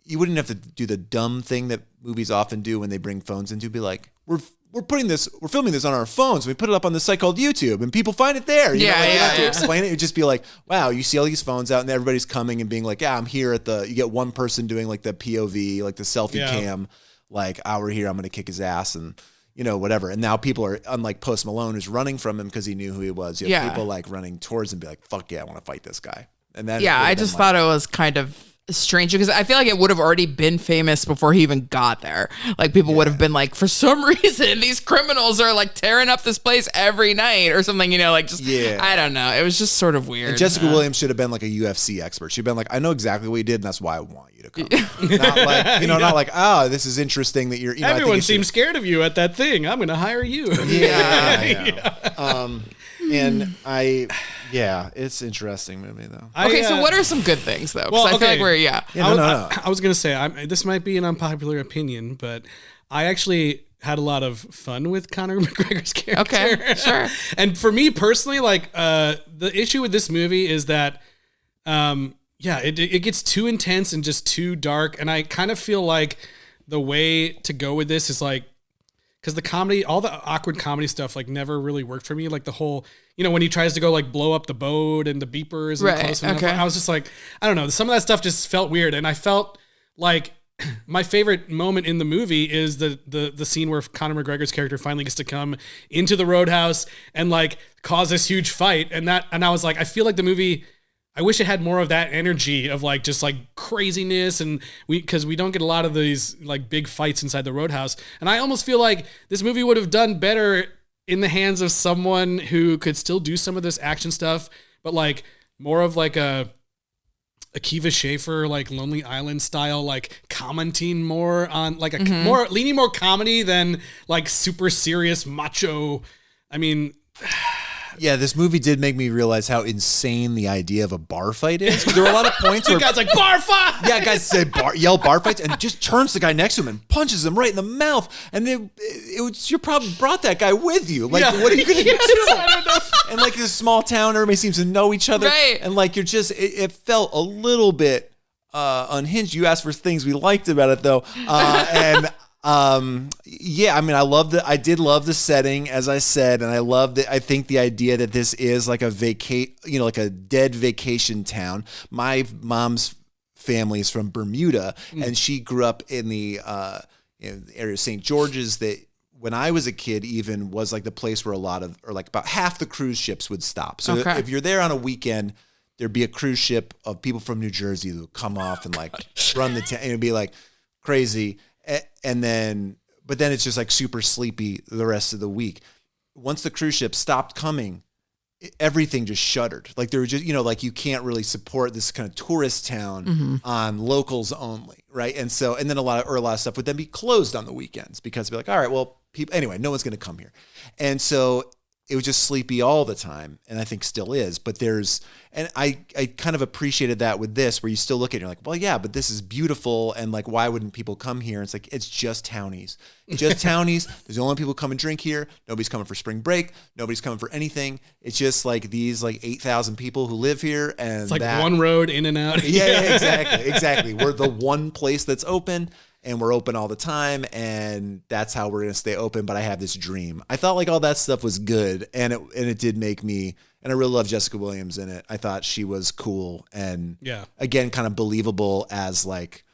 you wouldn't have to do the dumb thing that movies often do when they bring phones into, be like, we're filming this on our phones. We put it up on this site called YouTube and people find it there. You don't have to explain it. It'd just be like, wow, you see all these phones out and everybody's coming and being like, yeah, I'm here you get one person doing like the POV, like the selfie cam, like, oh, we're here, I'm going to kick his ass and, whatever. And now people are, unlike Post Malone, who's running from him because he knew who he was. You have people like running towards him and be like, fuck yeah, I want to fight this guy. And then I just thought it was kind of strange because I feel like it would have already been famous before he even got there. Like people would have been like, for some reason these criminals are like tearing up this place every night or something, I don't know. It was just sort of weird. And Jessica Williams should have been like a UFC expert. She'd been like, I know exactly what you did and that's why I want you to come. Not like, not like, oh, this is interesting that you're, everyone seems scared of you at that thing. I'm going to hire you. And it's an interesting movie though. So what are some good things though? Because I feel like we're I was gonna say this might be an unpopular opinion, but I actually had a lot of fun with Conor McGregor's character. Okay, sure. And for me personally, like the issue with this movie is that it gets too intense and just too dark, and I kind of feel like the way to go with this is like, because the comedy, all the awkward comedy stuff, like never really worked for me. Like the whole, when he tries to go like blow up the boat and the beepers and close enough, I was just like, I don't know. Some of that stuff just felt weird. And I felt like my favorite moment in the movie is the scene where Conor McGregor's character finally gets to come into the Roadhouse and like cause this huge fight. And I was like, I feel like the movie, I wish it had more of that energy of like just like craziness, and because we don't get a lot of these like big fights inside the Roadhouse. And I almost feel like this movie would have done better in the hands of someone who could still do some of this action stuff, but like more of like a Akiva Schaffer, like Lonely Island style, like commenting more on like leaning more comedy than like super serious macho. I mean, yeah, this movie did make me realize how insane the idea of a bar fight is. There were a lot of points where guys like bar fight. Yeah, guys say yell bar fights and just turns the guy next to him and punches him right in the mouth. And you probably brought that guy with you. Like, what are you going to do? I don't know. And like this small town, everybody seems to know each other. Right. And like it felt a little bit unhinged. You asked for things we liked about it though, I mean, I did love the setting, as I said, and I think the idea that this is like like a dead vacation town. My mom's family is from Bermuda, and she grew up in the area of St. George's that when I was a kid even was like the place where about half the cruise ships would stop. So if you're there on a weekend, there'd be a cruise ship of people from New Jersey that would come off and like run the town, and it'd be like crazy. But then it's just like super sleepy the rest of the week. Once the cruise ship stopped coming, everything just shuttered. Like there were just, like you can't really support this kind of tourist town on locals only. Right. And then a lot of stuff would then be closed on the weekends because it'd be like, all right, well, anyway, no one's going to come here. And so it was just sleepy all the time. And I think still is, but I kind of appreciated that with this, where you still look at it, you're like, well, yeah, but this is beautiful. And like, why wouldn't people come here? And it's like, it's just townies. Just townies. There's the only people come and drink here. Nobody's coming for spring break. Nobody's coming for anything. It's just like these like 8,000 people who live here. And it's like one road in and out. Yeah, exactly. We're the one place that's open. And we're open all the time, and that's how we're going to stay open. But I have this dream. I thought like all that stuff was good, and it did make me, and I really love Jessica Williams in it. I thought she was cool and again, kind of believable as like,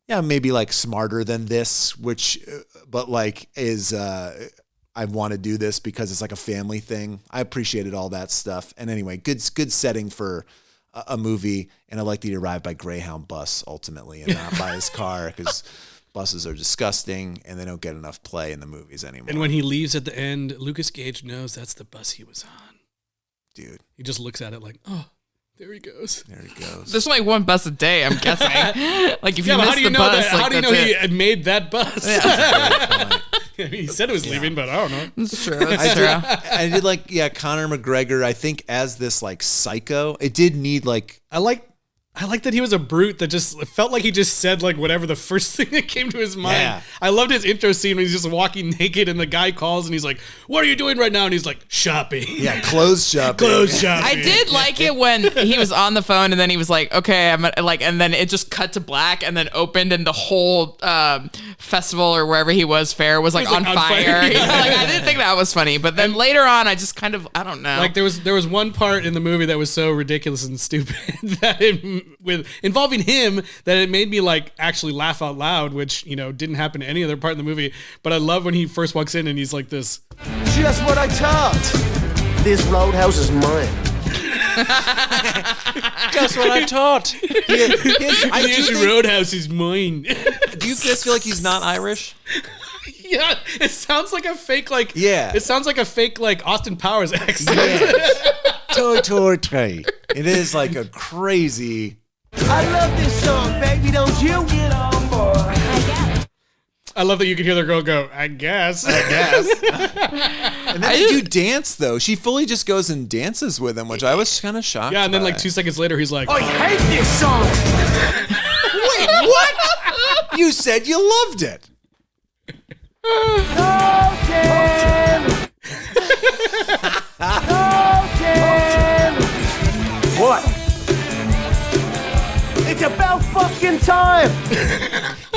maybe like smarter than this, but like is, I want to do this because it's like a family thing. I appreciated all that stuff. And anyway, good setting for a movie, and I like that he arrived by Greyhound bus ultimately and not by his car, because buses are disgusting and they don't get enough play in the movies anymore. And when he leaves at the end, Lucas Gage knows that's the bus he was on. Dude. He just looks at it like, oh, there he goes. There's only one bus a day, I'm guessing. Like if you miss the bus, how do you know he had made that bus? Yeah. That's a great point. He said it was leaving, but I don't know. It's true. It's true. I did like, Conor McGregor, I think as this like psycho, it did need like, I like that he was a brute that just felt like he just said like whatever the first thing that came to his mind. Yeah. I loved his intro scene when he's just walking naked and the guy calls and he's like, "What are you doing right now?" And he's like, "Shopping." Yeah, clothes shopping. I did like it when he was on the phone and then he was like, "Okay, I'm like," and then it just cut to black and then opened and the whole festival or wherever he was fair was like on fire. Yeah. Like I didn't think that was funny, but then later on, I just kind of I don't know. Like there was one part in the movie that was so ridiculous and stupid that involving him that it made me like actually laugh out loud, which didn't happen to any other part in the movie. But I love when he first walks in and he's like this. Just what I thought. This roadhouse is mine. Just what I taught. This roadhouse is mine. Do you guys feel like he's not Irish? Yeah, it sounds like a fake like. Yeah, it sounds like a fake like Austin Powers accent. Yeah. It is like a crazy. I love this song, baby. Don't you get on board? I love that you can hear the girl go, I guess. And then they do dance, though. She fully just goes and dances with him, which I was kind of shocked. Yeah, and then like 2 seconds later, he's like, I hate this song. Wait, what? You said you loved it. What? It's about fucking time.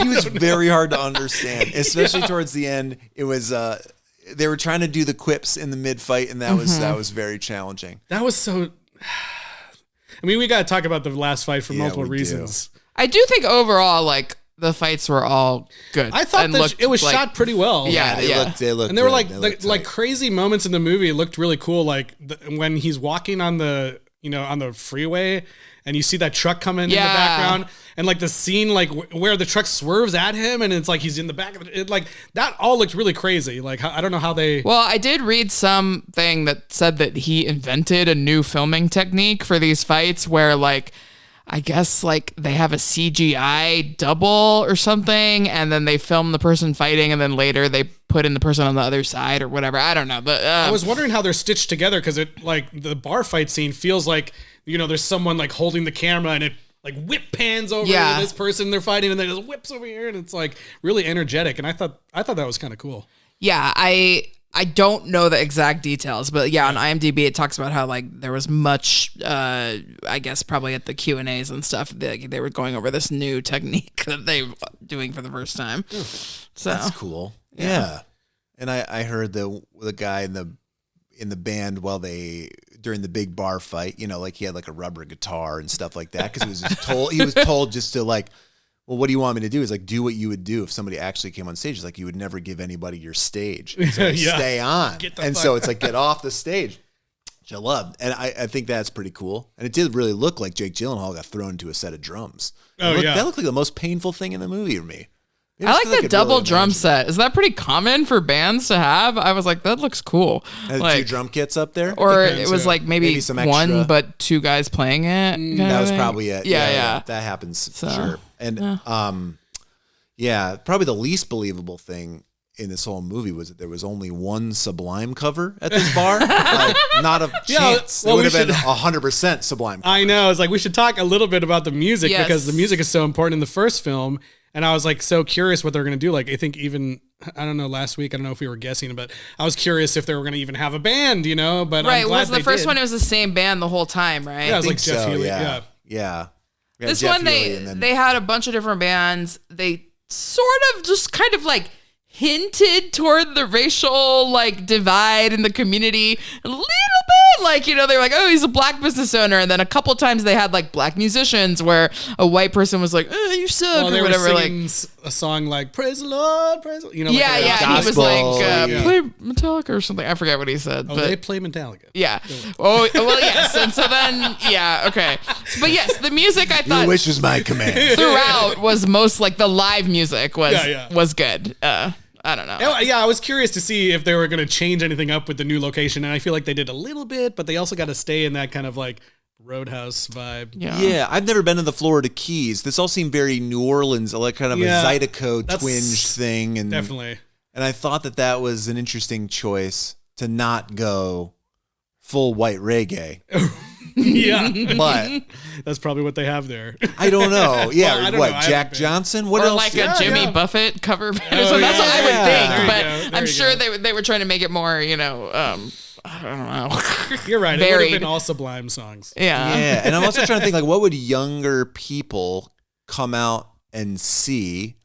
He was very hard to understand, especially towards the end. It was they were trying to do the quips in the mid-fight, and that was very challenging. That was so. I mean, we got to talk about the last fight for multiple reasons. I do think overall, like the fights were all good. I thought that it was shot pretty well. Yeah, they looked, and there were like crazy moments in the movie. It looked really cool, like when he's walking on the on the freeway. And you see that truck coming in the background, and like the scene, like where the truck swerves at him, and it's like he's in the back of it. Like that all looked really crazy. Like I don't know how they. Well, I did read something that said that he invented a new filming technique for these fights, where like I guess like they have a CGI double or something, and then they film the person fighting, and then later they put in the person on the other side or whatever. I don't know, but I was wondering how they're stitched together, because it like the bar fight scene feels like. There's someone like holding the camera and it like whip pans over to this person they're fighting and then it just whips over here and it's like really energetic. And I thought that was kind of cool. Yeah, I don't know the exact details, but on IMDb it talks about how like there was much, I guess probably at the Q&As and stuff, they were going over this new technique that they were doing for the first time. So that's cool. Yeah. And I heard the guy in the band during the big bar fight, like he had like a rubber guitar and stuff like that, because he was told just to like, well, what do you want me to do? He's like, do what you would do if somebody actually came on stage. It's like you would never give anybody your stage. So stay on. So it's like get off the stage, which I loved. And I think that's pretty cool. And it did really look like Jake Gyllenhaal got thrown into a set of drums. That looked like the most painful thing in the movie to me. I like the double drum set. Is that pretty common for bands to have? I was like, that looks cool. Like, 2 drum kits up there? Or it was like maybe some one, but 2 guys playing it. That was probably it. Yeah. That happens, sure. And probably the least believable thing in this whole movie was that there was only one Sublime cover at this bar. Like, not a chance. It would have been 100% Sublime cover. I know. It's like we should talk a little bit about the music because the music is so important in the first film. And I was like so curious what they're going to do. Like I think even, I don't know, last week, I don't know if we were guessing, but I was curious if they were going to even have a band, you know? But right, I'm glad was the first one, it was the same band the whole time, right? Yeah, it was like Jeff Healey. Yeah. This Jeff one, they had a bunch of different bands. They sort of just kind of like hinted toward the racial like divide in the community a little bit, like, you know, they're like, oh, he's a black business owner, and then a couple times they had like black musicians where a white person was like, oh, you suck, or whatever, like a song like praise the Lord, praise the Lord, you know, like he was like play Metallica or something. I forget what he said. Oh, but they play Metallica. Yeah. Oh, well, yes. And so then, okay. But yes, the music, I thought your wish is my command throughout was most like the live music was good. I don't know. Yeah, I was curious to see if they were going to change anything up with the new location, and I feel like they did a little bit, but they also got to stay in that kind of like Roadhouse vibe. Yeah, I've never been to the Florida Keys. This all seemed very New Orleans, like kind of a Zydeco twinged thing, and definitely. And I thought that was an interesting choice to not go full white reggae. Yeah, but that's probably what they have there. I don't know. Yeah, well, I don't what know. Jack Johnson? What or else? Like a Jimmy Buffett cover band. So that's what I would think. But I'm sure they were trying to make it more, you know, I don't know. You're right. It would have been all Sublime songs. Yeah. And I'm also trying to think, like, what would younger people come out and see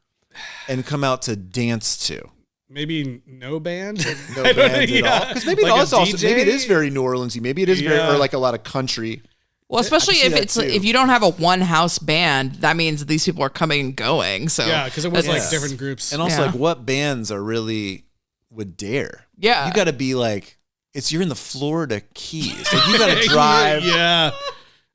and come out to dance to? Maybe no band? No bands at all? Because maybe like maybe it is very New Orleans-y. Maybe it is very, or like a lot of country. Well, especially if you don't have a one house band, that means these people are coming and going. So yeah, because it was like different groups. And also like what bands are really would dare? Yeah. You got to be like, you're in the Florida Keys. Like you got to drive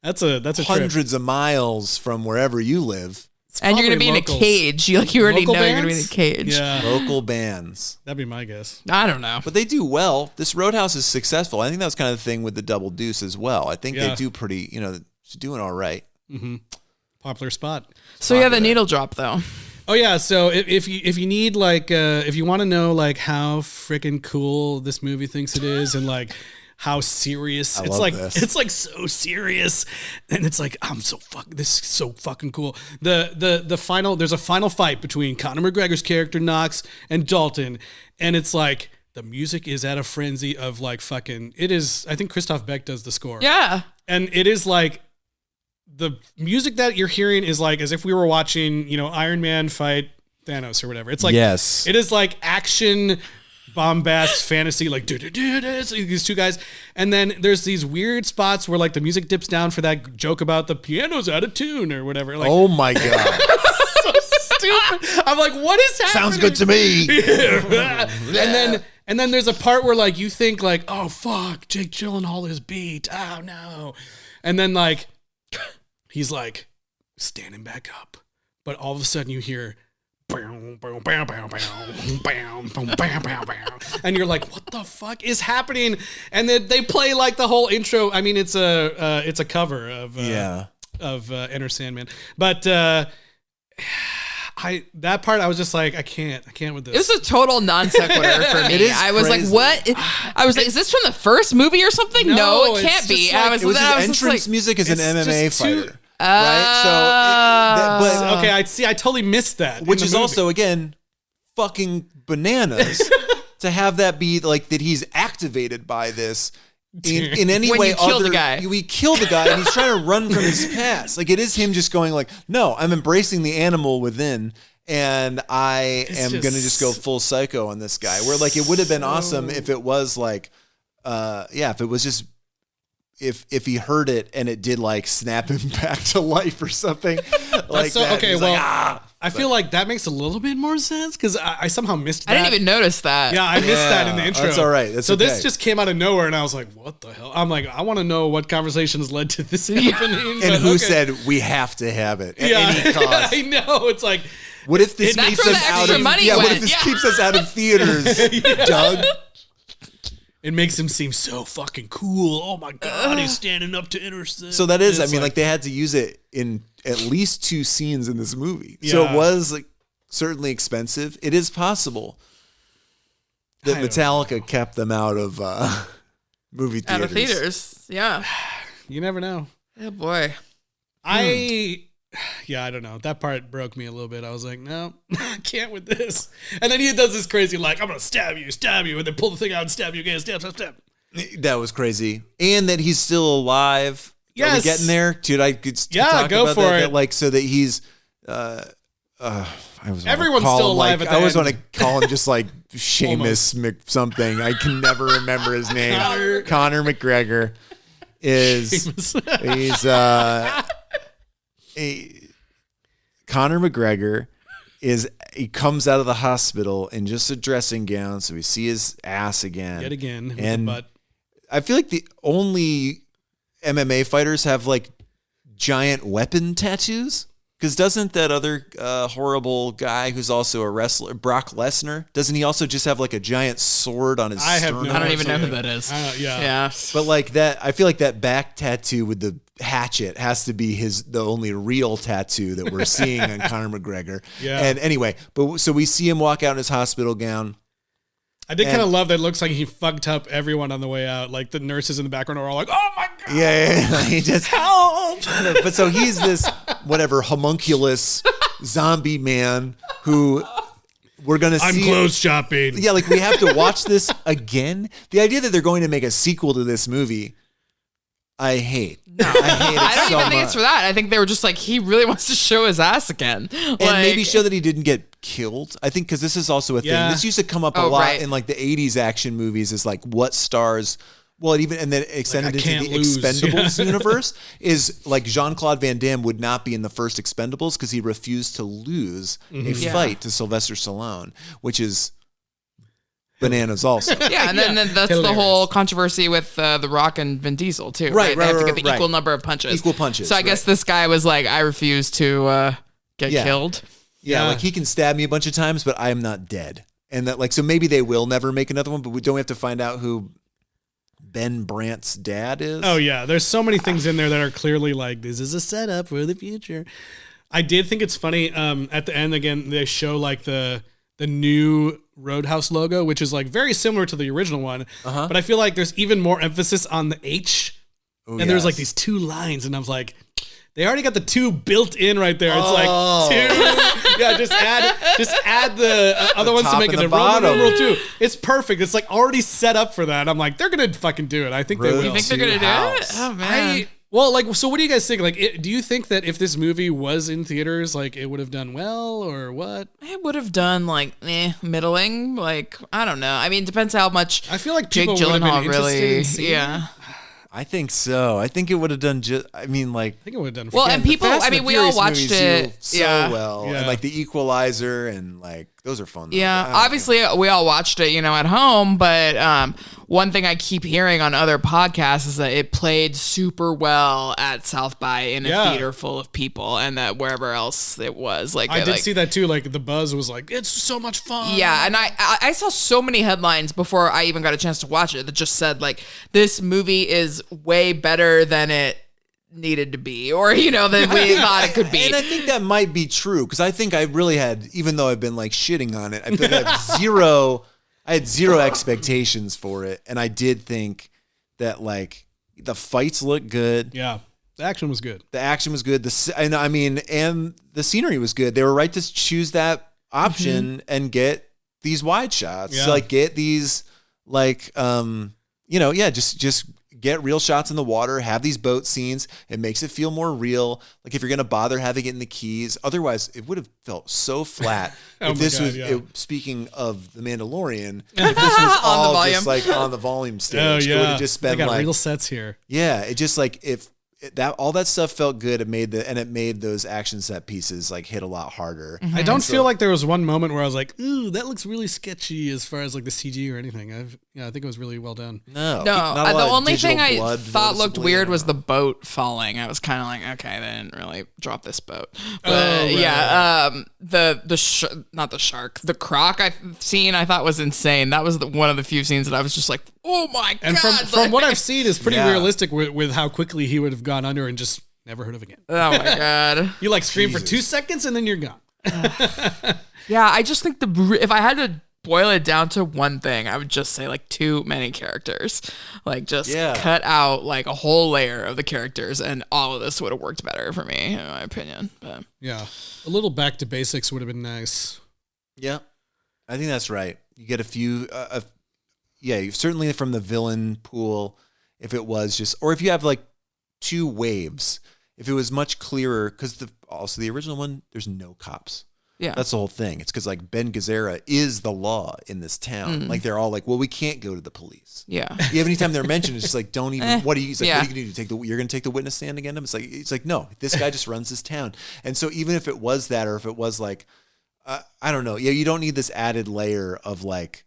that's a hundreds of miles from wherever you live. And you're going to be locals. In a cage. You already know you're going to be in a cage. Yeah. Local bands. That'd be my guess. I don't know. But they do well. This Roadhouse is successful. I think that was kind of the thing with the Double Deuce as well. I think they do pretty, you know, doing all right. Mm-hmm. Popular spot. So the needle drop though. Oh yeah, so if you need like if you want to know like how freaking cool this movie thinks it is and like how serious it's like so serious, and it's like this is so fucking cool. The final, there's a final fight between Conor McGregor's character Knox and Dalton, and it's like the music is at a frenzy of like fucking, it is, I think Christoph Beck does the score. Yeah. And it is like the music that you're hearing is like as if we were watching, you know, Iron Man fight Thanos or whatever. It's like it is like action bombast fantasy, like these two guys, and then there's these weird spots where like the music dips down for that joke about the piano's out of tune or whatever. Like, oh my god, so stupid. I'm like, what is happening? Sounds good to me. And then there's a part where like you think like, oh fuck, Jake Gyllenhaal is beat. Oh no, and then like he's like standing back up, but all of a sudden you hear. And you're like, what the fuck is happening? And then they play like the whole intro. I mean, it's a cover of Enter Sandman, but that part I was just like, I can't with this. It was a total non sequitur for me. I was like, what? I was like, is this from the first movie or something? No, it can't be. Like, it was his entrance music as an MMA fighter. Right, but okay, I totally missed that. Which is also again fucking bananas to have that be like that he's activated by this in any way. Kill the guy. We kill the guy, and he's trying to run from his past. Like it is him just going like, no, I'm embracing the animal within, and I am going to just go full psycho on this guy. Where like it would have been awesome if it was like, if it was just. If he heard it and it did like snap him back to life or something like that. Okay, well, I feel like that makes a little bit more sense because I somehow missed that. I didn't even notice that. Yeah, I missed that in the intro. That's all right. That's okay. This just came out of nowhere, and I was like, what the hell? I'm like, I want to know what conversations led to this happening. And who said we have to have it at any cost. I know. It's like, What if this That's keeps where us the out extra of money What went. if this Yeah. keeps us out of theaters, Doug? It makes him seem so fucking cool. Oh my god, he's standing up to intercept. So that is, I It's mean, like they had to use it in at least 2 scenes in this movie. Yeah. So it was like certainly expensive. It is possible that I don't Metallica kept them out of movie theaters. Out of theaters. Yeah. you never know. Oh boy. I don't know. That part broke me a little bit. I was like, no, I can't with this. And then he does this crazy, like, I'm going to stab you, and then pull the thing out and stab you again, stab. That was crazy, and that he's still alive. Are we Yes. getting there, dude? I could talk go about for that, it. that, like, so that he's. Everyone's still alive at the I always end. want to call him just like Seamus Mc something. I can never remember his name. Conor McGregor is Conor McGregor he comes out of the hospital in just a dressing gown, so we see his ass again. Yet again. With And the butt. I feel like the only MMA fighters have like giant weapon tattoos. Because doesn't that other horrible guy who's also a wrestler, Brock Lesnar, doesn't he also just have like a giant sword on his sternum? I don't even know who that is. Yeah. But like that, I feel like that back tattoo with the hatchet has to be the only real tattoo that we're seeing on Conor McGregor. Yeah. And anyway, so we see him walk out in his hospital gown. I did kind of love that it looks like he fucked up everyone on the way out. Like the nurses in the background are all like, oh my God. Yeah. He just Help. But so he's this whatever homunculus zombie man who we're going to see. I'm clothes shopping. Yeah, like we have to watch this again. The idea that they're going to make a sequel to this movie, I hate. No. I hate it I don't so even think much. it's for that. I think they were just like, he really wants to show his ass again. And maybe show that he didn't get killed. I think because this is also a thing. Yeah. This used to come up a lot in like the 80s action movies is like what stars, well, and then extended Like, I into the can't lose. Expendables Yeah. universe is like Jean-Claude Van Damme would not be in the first Expendables because he refused to lose a fight to Sylvester Stallone, which is bananas also. Yeah, and then that's Hilarious. the whole controversy with The Rock and Vin Diesel too. Right, They have to get the right. equal number of punches. Equal punches, So I guess this guy was like, I refuse to get Yeah. killed. Yeah, Yeah. like he can stab me a bunch of times, but I am not dead. And that so maybe they will never make another one, but we don't have to find out who Ben Brandt's dad is. Oh yeah, there's so many things in there that are clearly like this is a setup for the future. I did think it's funny. At the end again, they show like the new Roadhouse logo, which is like very similar to the original one, but I feel like there's even more emphasis on the H. And there's like these 2 lines, and I was like, they already got the 2 built in right there. It's like 2. Yeah, just add the other ones to top make and it the a Roman bottom. numeral 2. It's perfect. It's like already set up for that. I'm like, they're gonna fucking do it. I think they will. You think they're gonna do it? Oh man. So what do you guys think? Like, do you think that if this movie was in theaters, like it would have done well or what? It would have done like middling. Like I don't know. I mean, it depends how much I feel like Jake people would have Gyllenhaal been interested really. in seeing Yeah. I think so. I think it would have done just. I mean, like. I think it would have done. Well, and people. Fast I and mean, the we all Furious watched movies it. do so Yeah. well, Yeah. and like the Equalizer, and like those are fun. Though. Yeah, I don't know. obviously we all watched it, at home. But one thing I keep hearing on other podcasts is that it played super well at South by in a theater full of people, and that wherever else it was, like I did see that too. Like the buzz was like, it's so much fun. Yeah, and I saw so many headlines before I even got a chance to watch it that just said like this movie is way better than it needed to be, or than we thought it could be. And I think that might be true because I think I really had, even though I've been like shitting on it, I feel like I had zero expectations for it, and I did think that like the fights looked good. Yeah, the action was good. The action was good. And the scenery was good. They were right to choose that option and get these wide shots. Yeah. So, like get these just get real shots in the water, have these boat scenes. It makes it feel more real. Like if you're going to bother having it in the keys, otherwise it would have felt so flat. Oh if my this God, was, yeah. If The Mandalorian, if this was all volume. just like on the volume stage, Oh it would yeah, have just they been got like, real sets here. yeah, it just like all that stuff felt good. It made those action set pieces like hit a lot harder. I don't feel like there was one moment where I was like, ooh, that looks really sketchy as far as like the CG or anything. Yeah, I think it was really well done. No, not a lot the of only digital thing I blood thought looked noticeably, weird I was don't the know. boat falling. I was kind of like, okay, they didn't really drop this boat. But right, not the shark, the croc I've seen, I thought was insane. That was one of the few scenes that I was just like, oh my And God. from what I've seen, is pretty Yeah. realistic with how quickly he would have gone under and just never heard of again. Oh my God. You like scream for Jesus. 2 seconds and then you're gone. Yeah, I just think if I had to boil it down to one thing, I would just say like too many characters. Like just cut out like a whole layer of the characters, and all of this would have worked better for me, in my opinion. But Yeah, a little back to basics would have been nice. Yeah, I think that's right. You get a few, certainly from the villain pool, if it was just, or if you have like 2 waves, if it was much clearer, because also the original one, there's no cops. yeah, That's the whole thing. It's because like Ben Gazzara is the law in this town. Like they're all like, well, we can't go to the police. yeah. Anytime they're mentioned, it's just like, don't even. What are you? He's like, Yeah. what are you gonna do? You're gonna take the witness stand against him? It's like, no, this guy just runs this town. And so even if it was that, or if it was like, I don't know. Yeah, you don't need this added layer of like,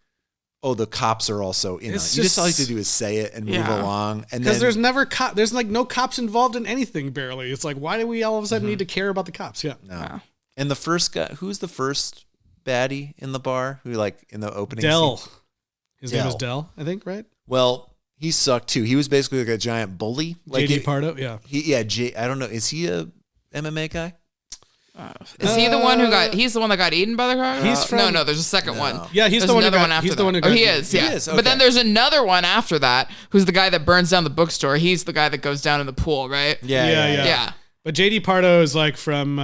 oh, the cops are also in on it. It's You just just- all you have to do is say it and move Yeah. along. And Because then there's never there's like no cops involved in anything barely. It's like, why do we all of a sudden need to care about the cops? Yeah. no. And the first guy, who's the first baddie in the bar? Who like in the opening? Dell. scene? His name is Dell. Dell, I think, right? Well, he sucked too. He was basically like a giant bully. Like JD Pardo, yeah. I don't know. Is he a MMA guy? Is he the one he's the one that got eaten by the crocodile? He's from- no, there's a second one. Yeah, he's There's the one who another got- one after he's the that. one who Oh, got he eaten. is, yeah. He is, But then okay. there's another one after that who's the guy that burns down the bookstore. He's the guy that goes down in the pool, right? Yeah. Yeah. But JD Pardo is like from,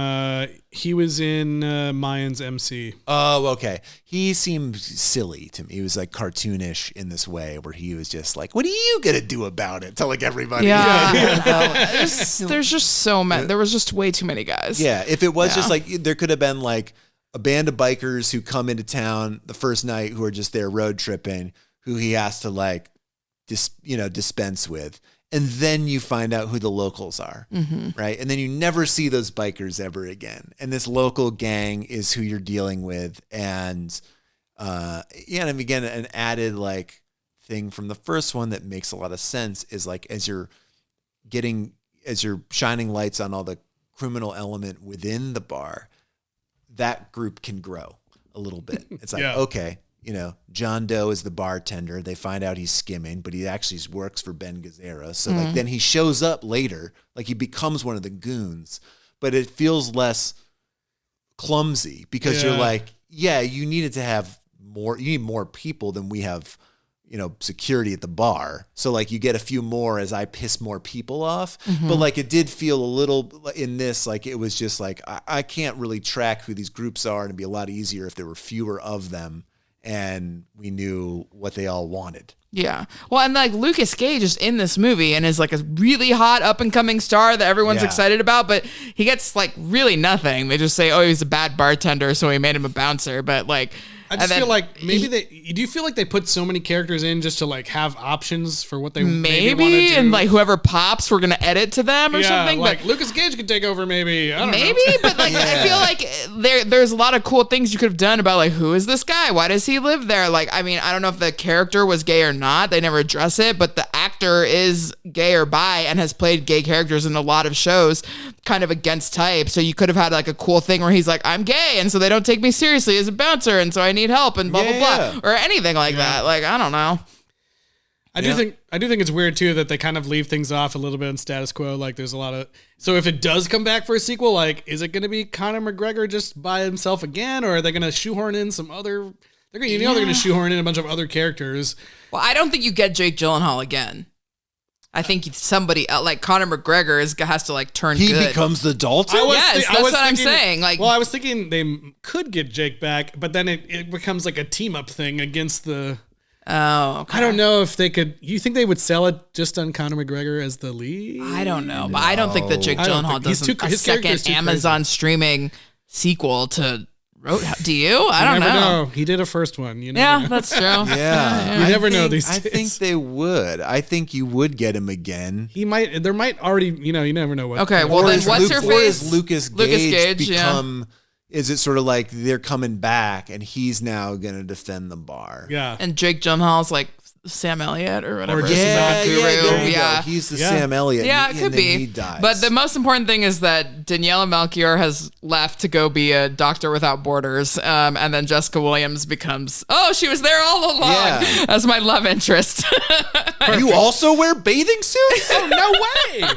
he was in Mayans MC. Oh, okay. He seemed silly to me. He was like cartoonish in this way where he was just like, what are you going to do about it? To like everybody. Yeah. There's just so many. There was just way too many guys. Yeah. If it was Yeah. just like, there could have been like a band of bikers who come into town the first night who are just there road tripping, who he has to like, dispense with. And then you find out who the locals are, right? And then you never see those bikers ever again. And this local gang is who you're dealing with. And and again, an added like thing from the first one that makes a lot of sense is like as you're shining lights on all the criminal element within the bar, that group can grow a little bit. It's like, Yeah. okay, John Doe is the bartender. They find out he's skimming, but he actually works for Ben Gazzara. So like then he shows up later, like he becomes one of the goons, but it feels less clumsy because you're Yeah. like, yeah, you need more people than we have, security at the bar. So like you get a few more as I piss more people off, but like it did feel a little in this, like it was just like, I can't really track who these groups are, and it'd be a lot easier if there were fewer of them and we knew what they all wanted. Yeah. Well, and like Lucas Gage is in this movie and is like a really hot up and coming star that everyone's Yeah. excited about, but he gets like really nothing. They just say, oh, he's a bad bartender, so we made him a bouncer. But like, I just feel like maybe do you feel like they put so many characters in just to like have options for what they maybe want to maybe do? and like whoever pops, we're gonna edit to them or something. Like But Lucas Gage could take over maybe. I don't maybe, know. but like I feel like there's a lot of cool things you could have done about like who is this guy? Why does he live there? Like, I mean, I don't know if the character was gay or not. They never address it, but the actor is gay or bi and has played gay characters in a lot of shows, kind of against type. So you could have had like a cool thing where he's like, I'm gay, and so they don't take me seriously as a bouncer, and so I need help, and blah blah blah, or anything like that. Like, I don't know. I do think it's weird too that they kind of leave things off a little bit in status quo. Like there's a lot of, so if it does come back for a sequel, like is it going to be Conor McGregor just by himself again, or are they going to shoehorn in some other? They're going to shoehorn in a bunch of other characters. Well, I don't think you get Jake Gyllenhaal again. I think somebody like Conor McGregor has to like turn He good. becomes the Dalton? Yes, that's what I'm saying. Like, well, I was thinking they could get Jake back, but then it becomes like a team up thing against the. oh, okay. I don't know if they could. You think they would sell it just on Conor McGregor as the lead? I don't know, but I don't think that Jake I don't Gyllenhaal think- he's does too- a his character is second too Amazon streaming sequel to Roadhouse. Do you? I don't You never know. He did a first one. You never Yeah, know. that's true. Yeah. You I never know think- these I days. think they would. I think you would get him again. He might. There might already. You never know what. Okay, well Or then is what's Luke- her Or face? is Lucas Gage become... Is it sort of like they're coming back and he's now going to defend the bar? Yeah. And Jake Gyllenhaal's like Sam Elliott or whatever. Yeah, Guru. there you go. He's the Sam Elliott. Yeah, it could be. He dies. But the most important thing is that Daniela Melchior has left to go be a Doctor Without Borders, and then Jessica Williams becomes, she was there all along as my love interest. You also wear bathing suits? Oh, no way.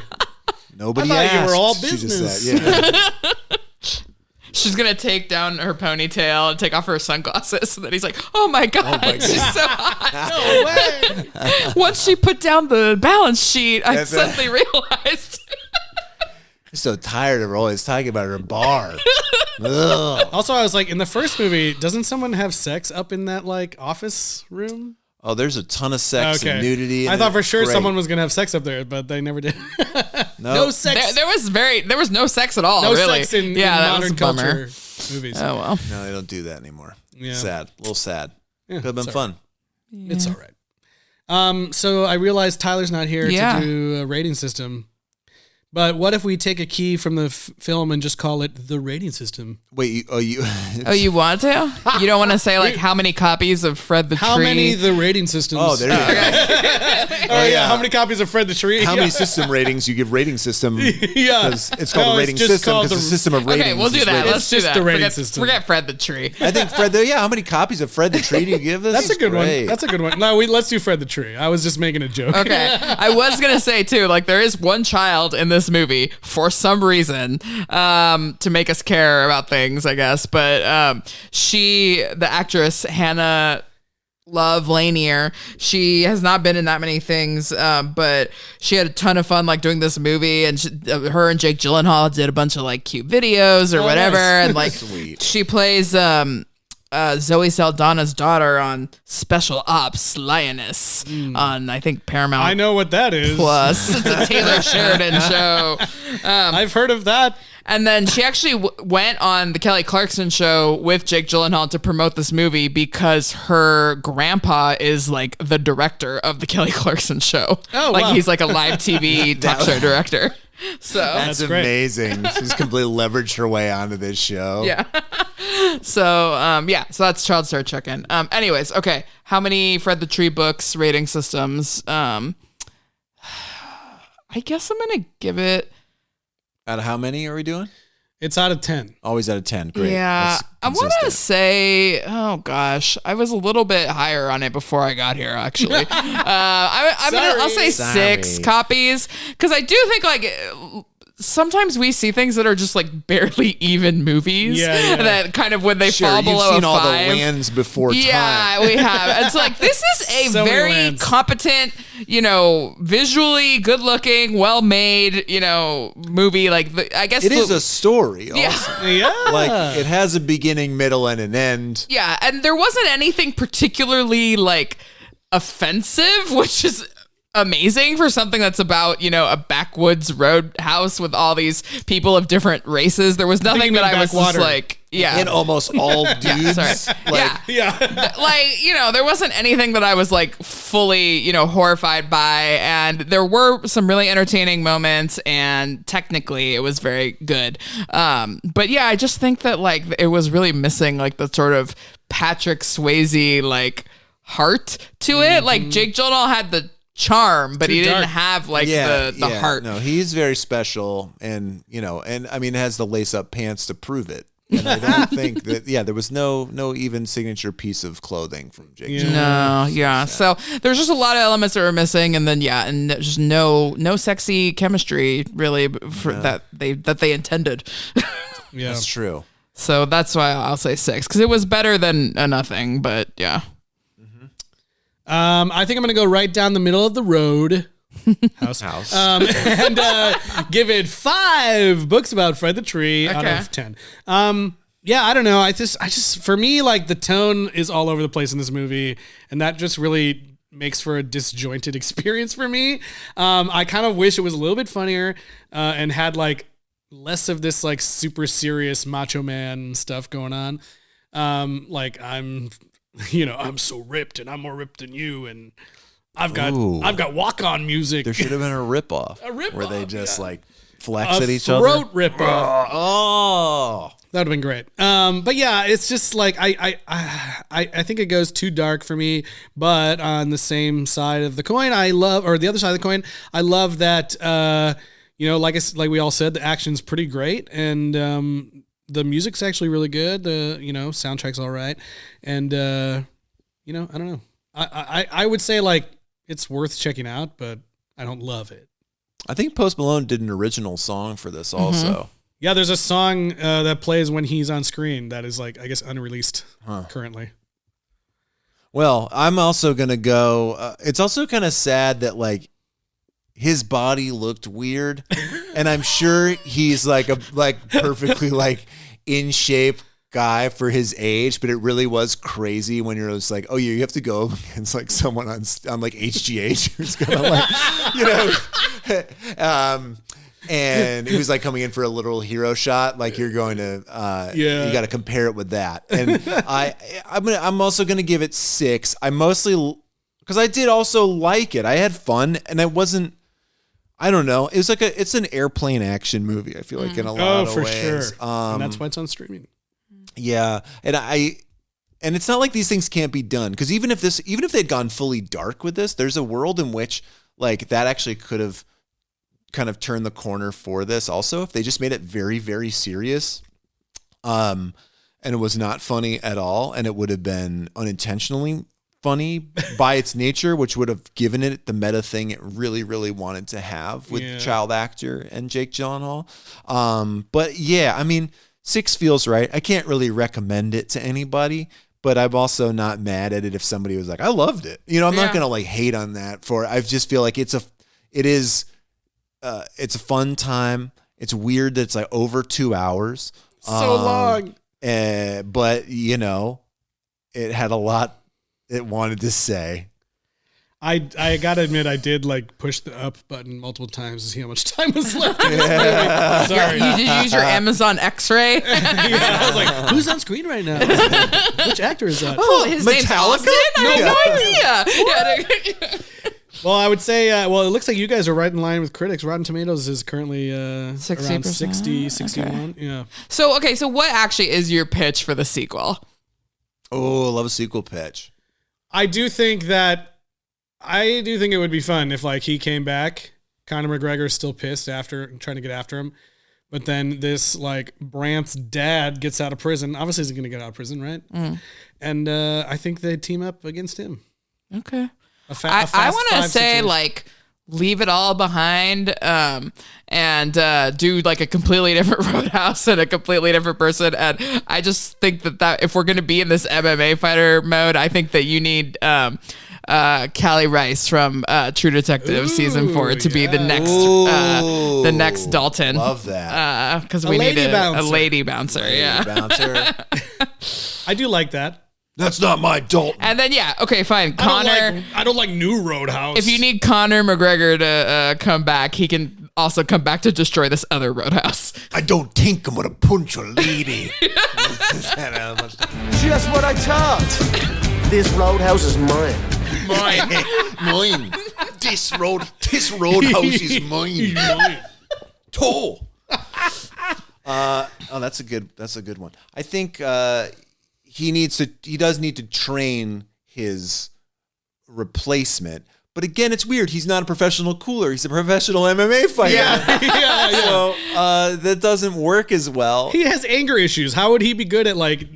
Nobody I thought asked. you were all She just business. said, She's going to take down her ponytail and take off her sunglasses. And then he's like, oh my God, she's so hot. No way. Once she put down the balance sheet, I suddenly realized. I'm so tired of her always talking about her bar. Ugh. Also, I was like, in the first movie, doesn't someone have sex up in that like office room? Oh, there's a ton of sex and nudity. I thought for sure Great. someone was gonna have sex up there, but they never did. No sex. There was no sex at all. No really. sex in that was modern a bummer. culture movies. Oh well. No, they don't do that anymore. Yeah. Sad. A little sad. Yeah, Could have been fun. It's all right. So I realized Tyler's not here to do a rating system. But what if we take a key from the film and just call it the rating system? Wait, you want to? You don't want to say like how many copies of Fred the Tree? How many the rating systems? Oh, there you go. Yeah. How many copies of Fred the Tree? How many system ratings you give rating system? Yeah. It's called a rating system because the system of ratings. Okay, we'll do that. Ratings. Let's do that. the rating system. Forget Fred the Tree. I think Fred. How many copies of Fred the Tree do you give this? That's a good Great. one. That's a good one. No, let's do Fred the Tree. I was just making a joke. Okay. I was going to say, too, like, there is one child in this movie, for some reason, to make us care about things, I guess. But the actress, Hannah Love Lanier, she has not been in that many things, but she had a ton of fun, like, doing this movie. And her and Jake Gyllenhaal did a bunch of, like, cute videos or whatever. Nice. And, like, Sweet. she plays... Zoe Saldana's daughter on Special Ops Lioness on, I think, Paramount. I know what that is. Plus, it's a Taylor Sheridan show. I've heard of that. And then she actually went on the Kelly Clarkson show with Jake Gyllenhaal to promote this movie because her grandpa is like the director of the Kelly Clarkson show. Oh, like wow. he's like a live TV talk show director. So That's great. amazing. She's completely leveraged her way onto this show. yeah. So that's Child Star check-in. Anyways, okay. How many Fred the Tree books, rating systems? I guess I'm gonna give it. Out of how many are we doing? It's out of 10. Always out of 10. Great. Yeah, That's I want to consistent. say, oh gosh, I was a little bit higher on it before I got here. Actually, I'll say 6 Sorry. copies because I do think like sometimes we see things that are just like barely even movies. Yeah. That kind of when they Sure, fall you've below seen a all 5. the lands before time. Yeah, we have. It's like this is a So many very lands. competent, visually good looking, well made, movie. Like I guess It is a story also. Yeah. Yeah. Like it has a beginning, middle, and an end. Yeah, and there wasn't anything particularly like offensive, which is amazing for something that's about, a backwoods roadhouse with all these people of different races. There was nothing you that meant I was just backwater. like, yeah. And almost all dudes. Sorry. Like, Yeah. Like, there wasn't anything that I was like fully, horrified by. And there were some really entertaining moments and technically it was very good. But yeah, I just think that like it was really missing like the sort of Patrick Swayze like heart to it. Like Jake Gyllenhaal had the charm, but he dark. didn't have like the heart. No, he's very special, and and I mean, has the lace up pants to prove it. And I don't think that. Yeah, there was no even signature piece of clothing from Jake. Gyllenhaal. No, yeah. So there's just a lot of elements that were missing, and then and just no sexy chemistry really for that they intended. Yeah. That's true. So that's why I'll say 6 because it was better than a nothing. But yeah. I think I'm going to go right down the middle of the road. House. And give it 5 books about Fred the Tree out of 10. Yeah, I don't know. I just, for me, like the tone is all over the place in this movie. And that just really makes for a disjointed experience for me. I kind of wish it was a little bit funnier and had like less of this like super serious macho man stuff going on. Like I'm so ripped and I'm more ripped than you. And I've got walk-on music. There should have been a ripoff. A ripoff, where they just like flex at each throat other. rip off. Oh, that would have been great. But yeah, it's just like I think it goes too dark for me. But on the same side of the coin, or the other side of the coin, I love that. Like we all said, the action's pretty great, and the music's actually really good. The soundtrack's all right, and I don't know. I would say like it's worth checking out, but I don't love it. I think Post Malone did an original song for this also. Mm-hmm. Yeah, there's a song that plays when he's on screen that is like, I guess, unreleased currently. Well, I'm also going to go. It's also kind of sad that like his body looked weird, and I'm sure he's like perfectly like in shape guy for his age, but it really was crazy when you're just like, oh, you have to go against like someone on like HGH who's gonna like, and he was like coming in for a literal hero shot. Like you're going to, you got to compare it with that. And I'm also gonna give it 6. I mostly because I did also like it. I had fun, and I wasn't. I don't know. It was like it's an airplane action movie. I feel like in a lot of ways. Sure. And that's why it's on streaming. Yeah, and it's not like these things can't be done, because even if they'd gone fully dark with this, there's a world in which like that actually could have kind of turned the corner for this. Also, if they just made it very, very serious, and it was not funny at all, and it would have been unintentionally funny by its nature, which would have given it the meta thing it really, really wanted to have with child actor and Jake Gyllenhaal. But yeah, I mean, 6 feels right. I can't really recommend it to anybody, but I'm also not mad at it if somebody was like, I loved it. I'm not gonna like hate on that I just feel like it's a fun time. It's weird that it's like over 2 hours. So long. But it had a lot it wanted to say. I gotta admit, I did like push the up button multiple times to see how much time was left. Sorry. You did use your Amazon X-ray? I was like, who's on screen right now? Which actor is that? Oh, his name's Austin? I had no idea. Well, I would say, it looks like you guys are right in line with critics. Rotten Tomatoes is currently 60%? around 60, 61. Okay. Yeah. So what actually is your pitch for the sequel? Oh, I love a sequel pitch. I do think it would be fun if like he came back. Conor McGregor is still pissed after trying to get after him, but then this like Brant's dad gets out of prison. Obviously, he's going to get out of prison, right? Mm. And I think they team up against him. Okay. I want to say situation. Like leave it all behind and do like a completely different Roadhouse and a completely different person. And I just think that if we're going to be in this MMA fighter mode, I think that you need Callie Rice from True Detective season 4 to be the next Dalton. Love that. Because we need a lady bouncer. Bouncer. I do like that. That's not my Dalton. And then okay, fine. Connor. I don't like new Roadhouse. If you need Conor McGregor to come back, he can also come back to destroy this other Roadhouse. I don't think I'm gonna punch a lady. Just what I thought. This Roadhouse is mine. Mine. This Roadhouse is mine. Tall. That's a good one. I think he does need to train his replacement. But again, it's weird. He's not a professional cooler. He's a professional MMA fighter. Yeah. So that doesn't work as well. He has anger issues. How would he be good at like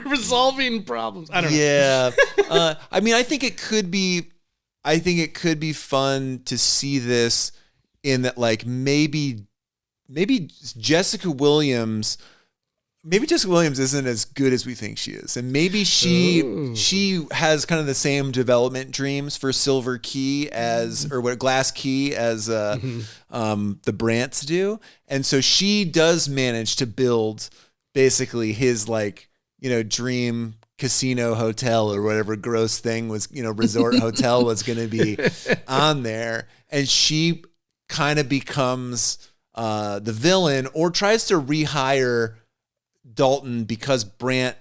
resolving problems? I don't know. Yeah. I mean, I think it could be fun to see this in that, like maybe Jessica Williams isn't as good as we think she is. And maybe she has kind of the same development dreams for Silver Key Glass Key as the Brants do. And so she does manage to build basically his dream casino hotel or whatever gross thing was, resort hotel was going to be on there. And she kind of becomes the villain or tries to rehire Dalton because Brant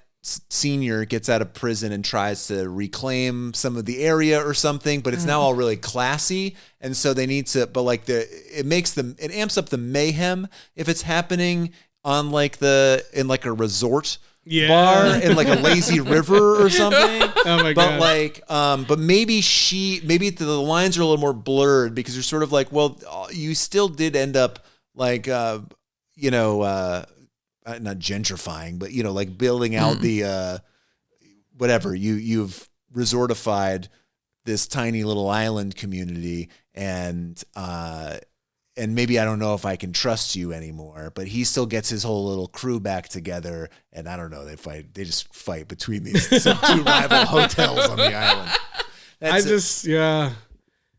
senior gets out of prison and tries to reclaim some of the area or something, but it's now all really classy. And so they need to, but like it amps up the mayhem if it's happening on in like a resort bar in like a lazy river or something. Oh my God. But maybe the lines are a little more blurred because you're sort of like, well, you still did end up like, not gentrifying, but like building out the whatever you've resortified this tiny little island community, and maybe I don't know if I can trust you anymore. But he still gets his whole little crew back together, and I don't know, they just fight between these two rival hotels on the island.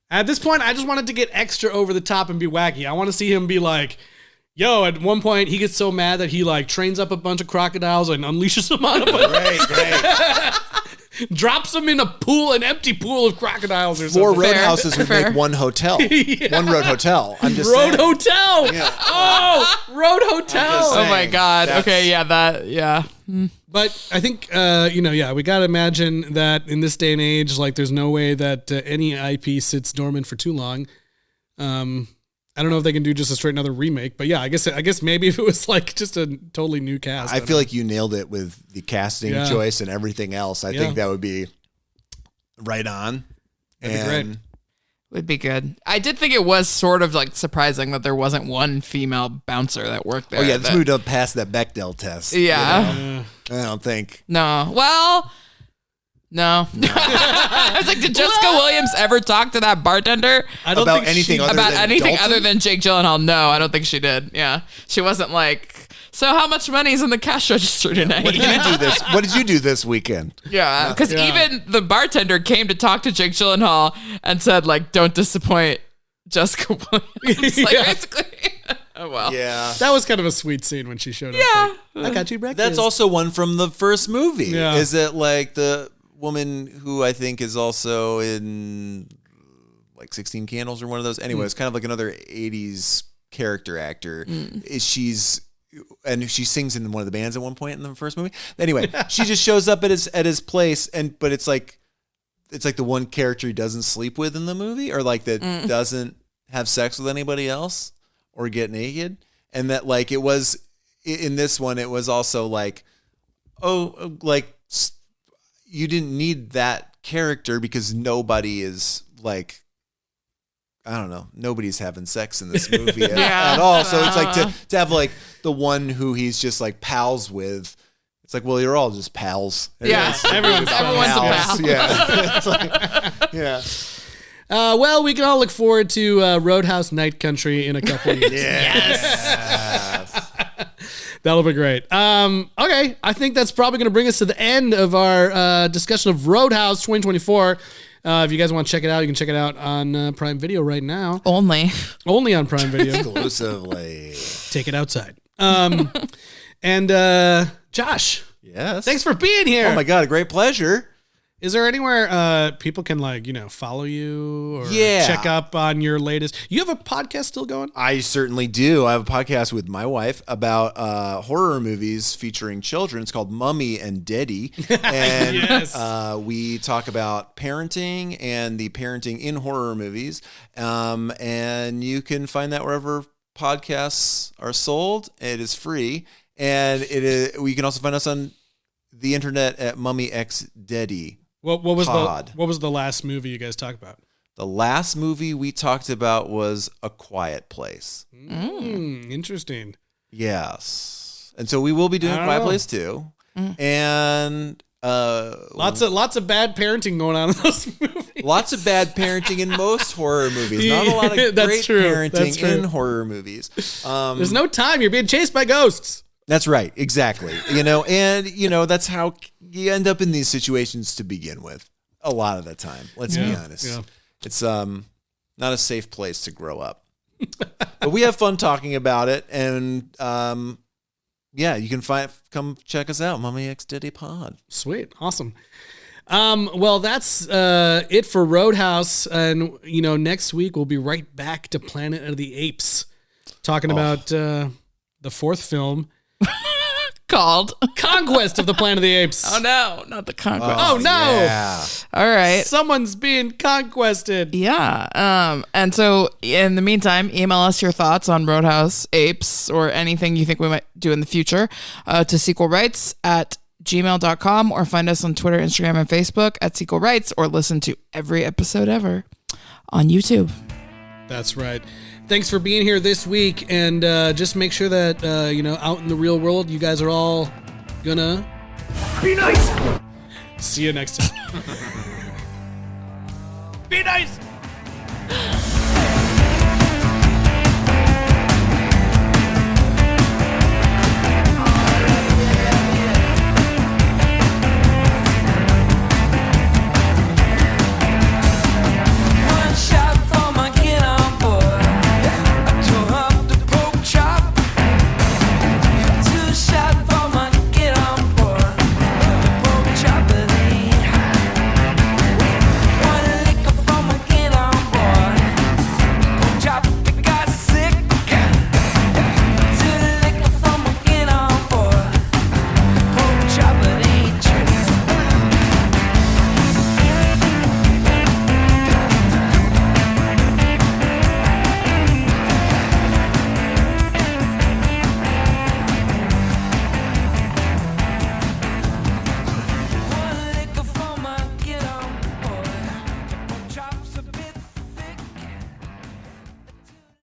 At this point, I just wanted to get extra over the top and be wacky. I want to see him be like, yo, at one point he gets so mad that he like trains up a bunch of crocodiles and unleashes them on him. Right. Drops them in an empty pool of crocodiles or something. 4 roadhouses would make one hotel. Yeah. One road hotel. I'm just Road saying. hotel. Yeah. Oh, road hotel. Oh my God. Okay, yeah. But I think, we got to imagine that in this day and age, like there's no way that any IP sits dormant for too long. I don't know if they can do just a straight another remake, but yeah, I guess maybe if it was like just a totally new cast. I feel like you nailed it with the casting choice and everything else. I think that would be right on. That'd be great. Would be good. I did think it was sort of like surprising that there wasn't one female bouncer that worked there. Oh yeah, this movie don't pass that Bechdel test. Yeah. I don't think. No. Well, no. I was like, did Jessica Williams ever talk to that bartender about anything other than Jake Gyllenhaal? No, I don't think she did. Yeah. She wasn't like, so how much money is in the cash register tonight? What did you do this weekend? Yeah. Because even the bartender came to talk to Jake Gyllenhaal and said, like, don't disappoint Jessica Williams. Like, basically. Oh, well. Yeah. That was kind of a sweet scene when she showed up. Yeah. Like, I got you breakfast. That's also one from the first movie. Yeah. Is it like the woman who I think is also in like 16 Candles or one of those? Anyway, it's kind of like another 80s character actor. She sings in one of the bands at one point in the first movie. Anyway, she just shows up at his place, but it's like the one character he doesn't sleep with in the movie, or like that doesn't have sex with anybody else or get naked. And that like it was in this one, it was also like, you didn't need that character because nobody is like, I don't know, nobody's having sex in this movie at all. So it's like to have like the one who he's just like pals with. It's like, well, you're all just pals. Everyone's a pal. Yeah. It's like, yeah. Well, we can all look forward to Roadhouse Night Country in a couple of years. Yes. That'll be great. Okay, I think that's probably going to bring us to the end of our discussion of Roadhouse 2024. If you guys want to check it out, you can check it out on Prime Video right now. Only on Prime Video. Exclusively. Take it outside. And Josh. Yes. Thanks for being here. Oh my God, a great pleasure. Is there anywhere people can follow you or check up on your latest? You have a podcast still going? I certainly do. I have a podcast with my wife about horror movies featuring children. It's called Mummy and Daddy. And we talk about parenting and the parenting in horror movies. And you can find that wherever podcasts are sold. It is free. And you can also find us on the internet at Mummy X Daddy. What was the last movie you guys talked about? The last movie we talked about was A Quiet Place. Interesting. Yes. And so we will be doing A Quiet Place too. And lots of bad parenting going on in those movies. Lots of bad parenting in most horror movies. Not a lot of great parenting in horror movies. There's no time. You're being chased by ghosts. That's right. Exactly. That's how you end up in these situations to begin with. A lot of the time. Let's be honest. Yeah. It's not a safe place to grow up. But we have fun talking about it. And you can come check us out. Mummy X Daddy Pod. Sweet. Awesome. Well, that's it for Roadhouse. And, next week we'll be right back to Planet of the Apes talking about the fourth film. called Conquest of the Planet of the Apes. Oh no, not the Conquest. Oh, no. Yeah. All right. Someone's being conquested. Yeah. And so in the meantime, email us your thoughts on Roadhouse Apes or anything you think we might do in the future to sequelrights@gmail.com, or find us on Twitter, Instagram, and Facebook at Sequel Rights, or listen to every episode ever on YouTube. That's right. Thanks for being here this week, and just make sure that, out in the real world, you guys are all gonna Be nice. see you next time. Be nice.